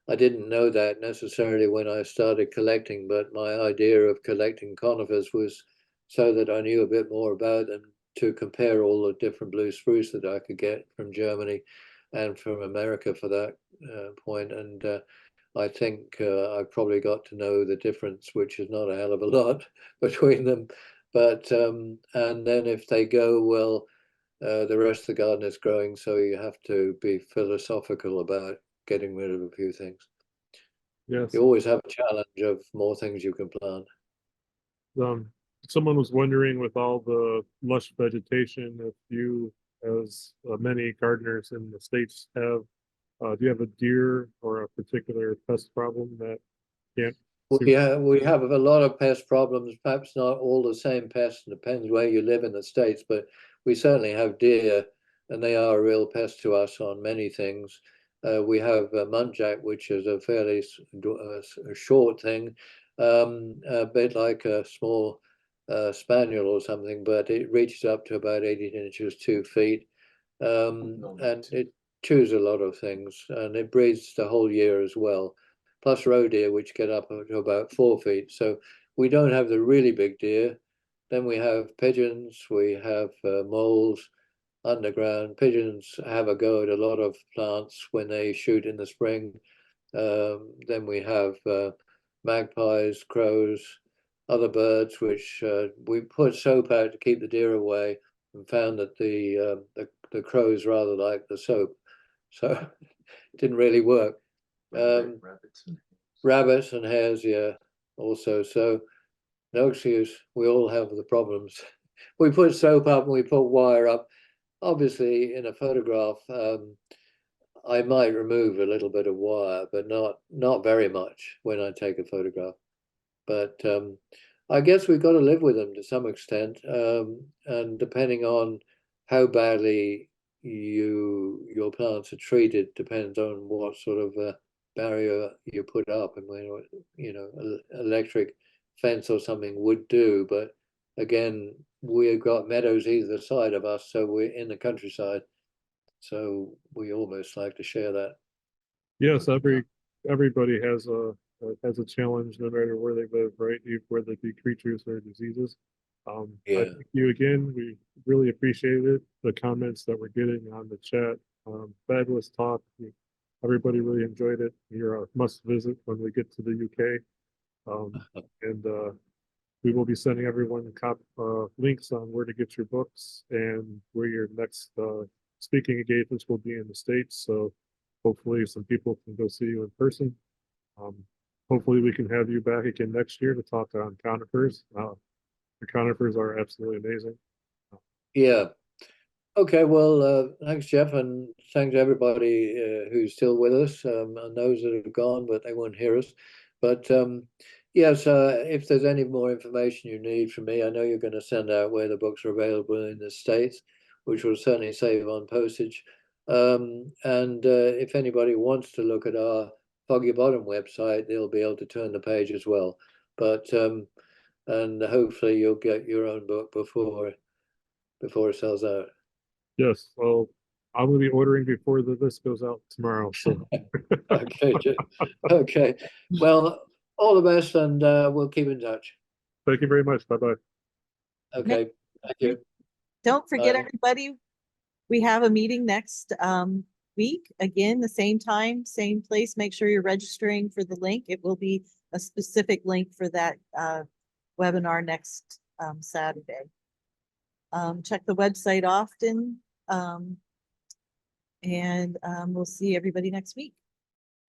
I didn't know that necessarily when I started collecting, but my idea of collecting conifers was so that I knew a bit more about them, to compare all the different blue spruce that I could get from Germany and from America for that point. And I think I've probably got to know the difference, which is not a hell of a lot between them. But and then if they go, well, the rest of the garden is growing, so you have to be philosophical about getting rid of a few things. Yes. You always have a challenge of more things you can plant. Um, Someone was wondering with all the lush vegetation, if you, as many gardeners in the States have, do you have a deer or a particular pest problem that can't suit? We have a lot of pest problems, perhaps not all the same pests, depends where you live in the States, but we certainly have deer, and they are a real pest to us on many things. We have muntjac, which is a fairly a short thing, a bit like a small spaniel or something, but it reaches up to about 18 inches, 2 feet, and it chews a lot of things, and it breeds the whole year as well. Plus roe deer, which get up to about 4 feet. So we don't have the really big deer. Then we have pigeons, we have moles underground. Pigeons have a go at a lot of plants when they shoot in the spring. Then we have magpies, crows, other birds, which we put soap out to keep the deer away, and found that the crows rather like the soap, so it didn't really work. Rabbits and hares, yeah, also. So no excuse. We all have the problems. We put soap up and we put wire up. Obviously, in a photograph, I might remove a little bit of wire, but not very much when I take a photograph. But I guess we've got to live with them to some extent, and depending on how badly your plants are treated depends on what sort of barrier you put up, and when electric fence or something would do. But again, we've got meadows either side of us, so we're in the countryside, so we almost like to share that. Yes, everybody has a challenge no matter where they live, right? Whether it be creatures or diseases. I Yeah. thank you again. We really appreciate it. The comments that we're getting on the chat, fabulous talk. Everybody really enjoyed it. You're a must visit when we get to the UK. And we will be sending everyone links on where to get your books and where your next speaking engagements will be in the States. So hopefully some people can go see you in person. Hopefully we can have you back again next year to talk on conifers. The conifers are absolutely amazing. Yeah. Okay, well, thanks, Jeff, and thanks to everybody who's still with us, and those that have gone, but they won't hear us. But yes, if there's any more information you need from me, I know you're going to send out where the books are available in the States, which will certainly save on postage. And if anybody wants to look at our Foggy Bottom website, they'll be able to turn the page as well. But and hopefully you'll get your own book before it sells out. Yes, well, I'm gonna be ordering before the list goes out tomorrow. So Okay, okay. Well, all the best, and we'll keep in touch. thank you very much. Bye bye. Okay, thank you. Don't forget, Bye. everybody, we have a meeting next week. Again, the same time, same place. Make sure you're registering for the link. It will be a specific link for that webinar next Saturday. Check the website often, and we'll see everybody next week.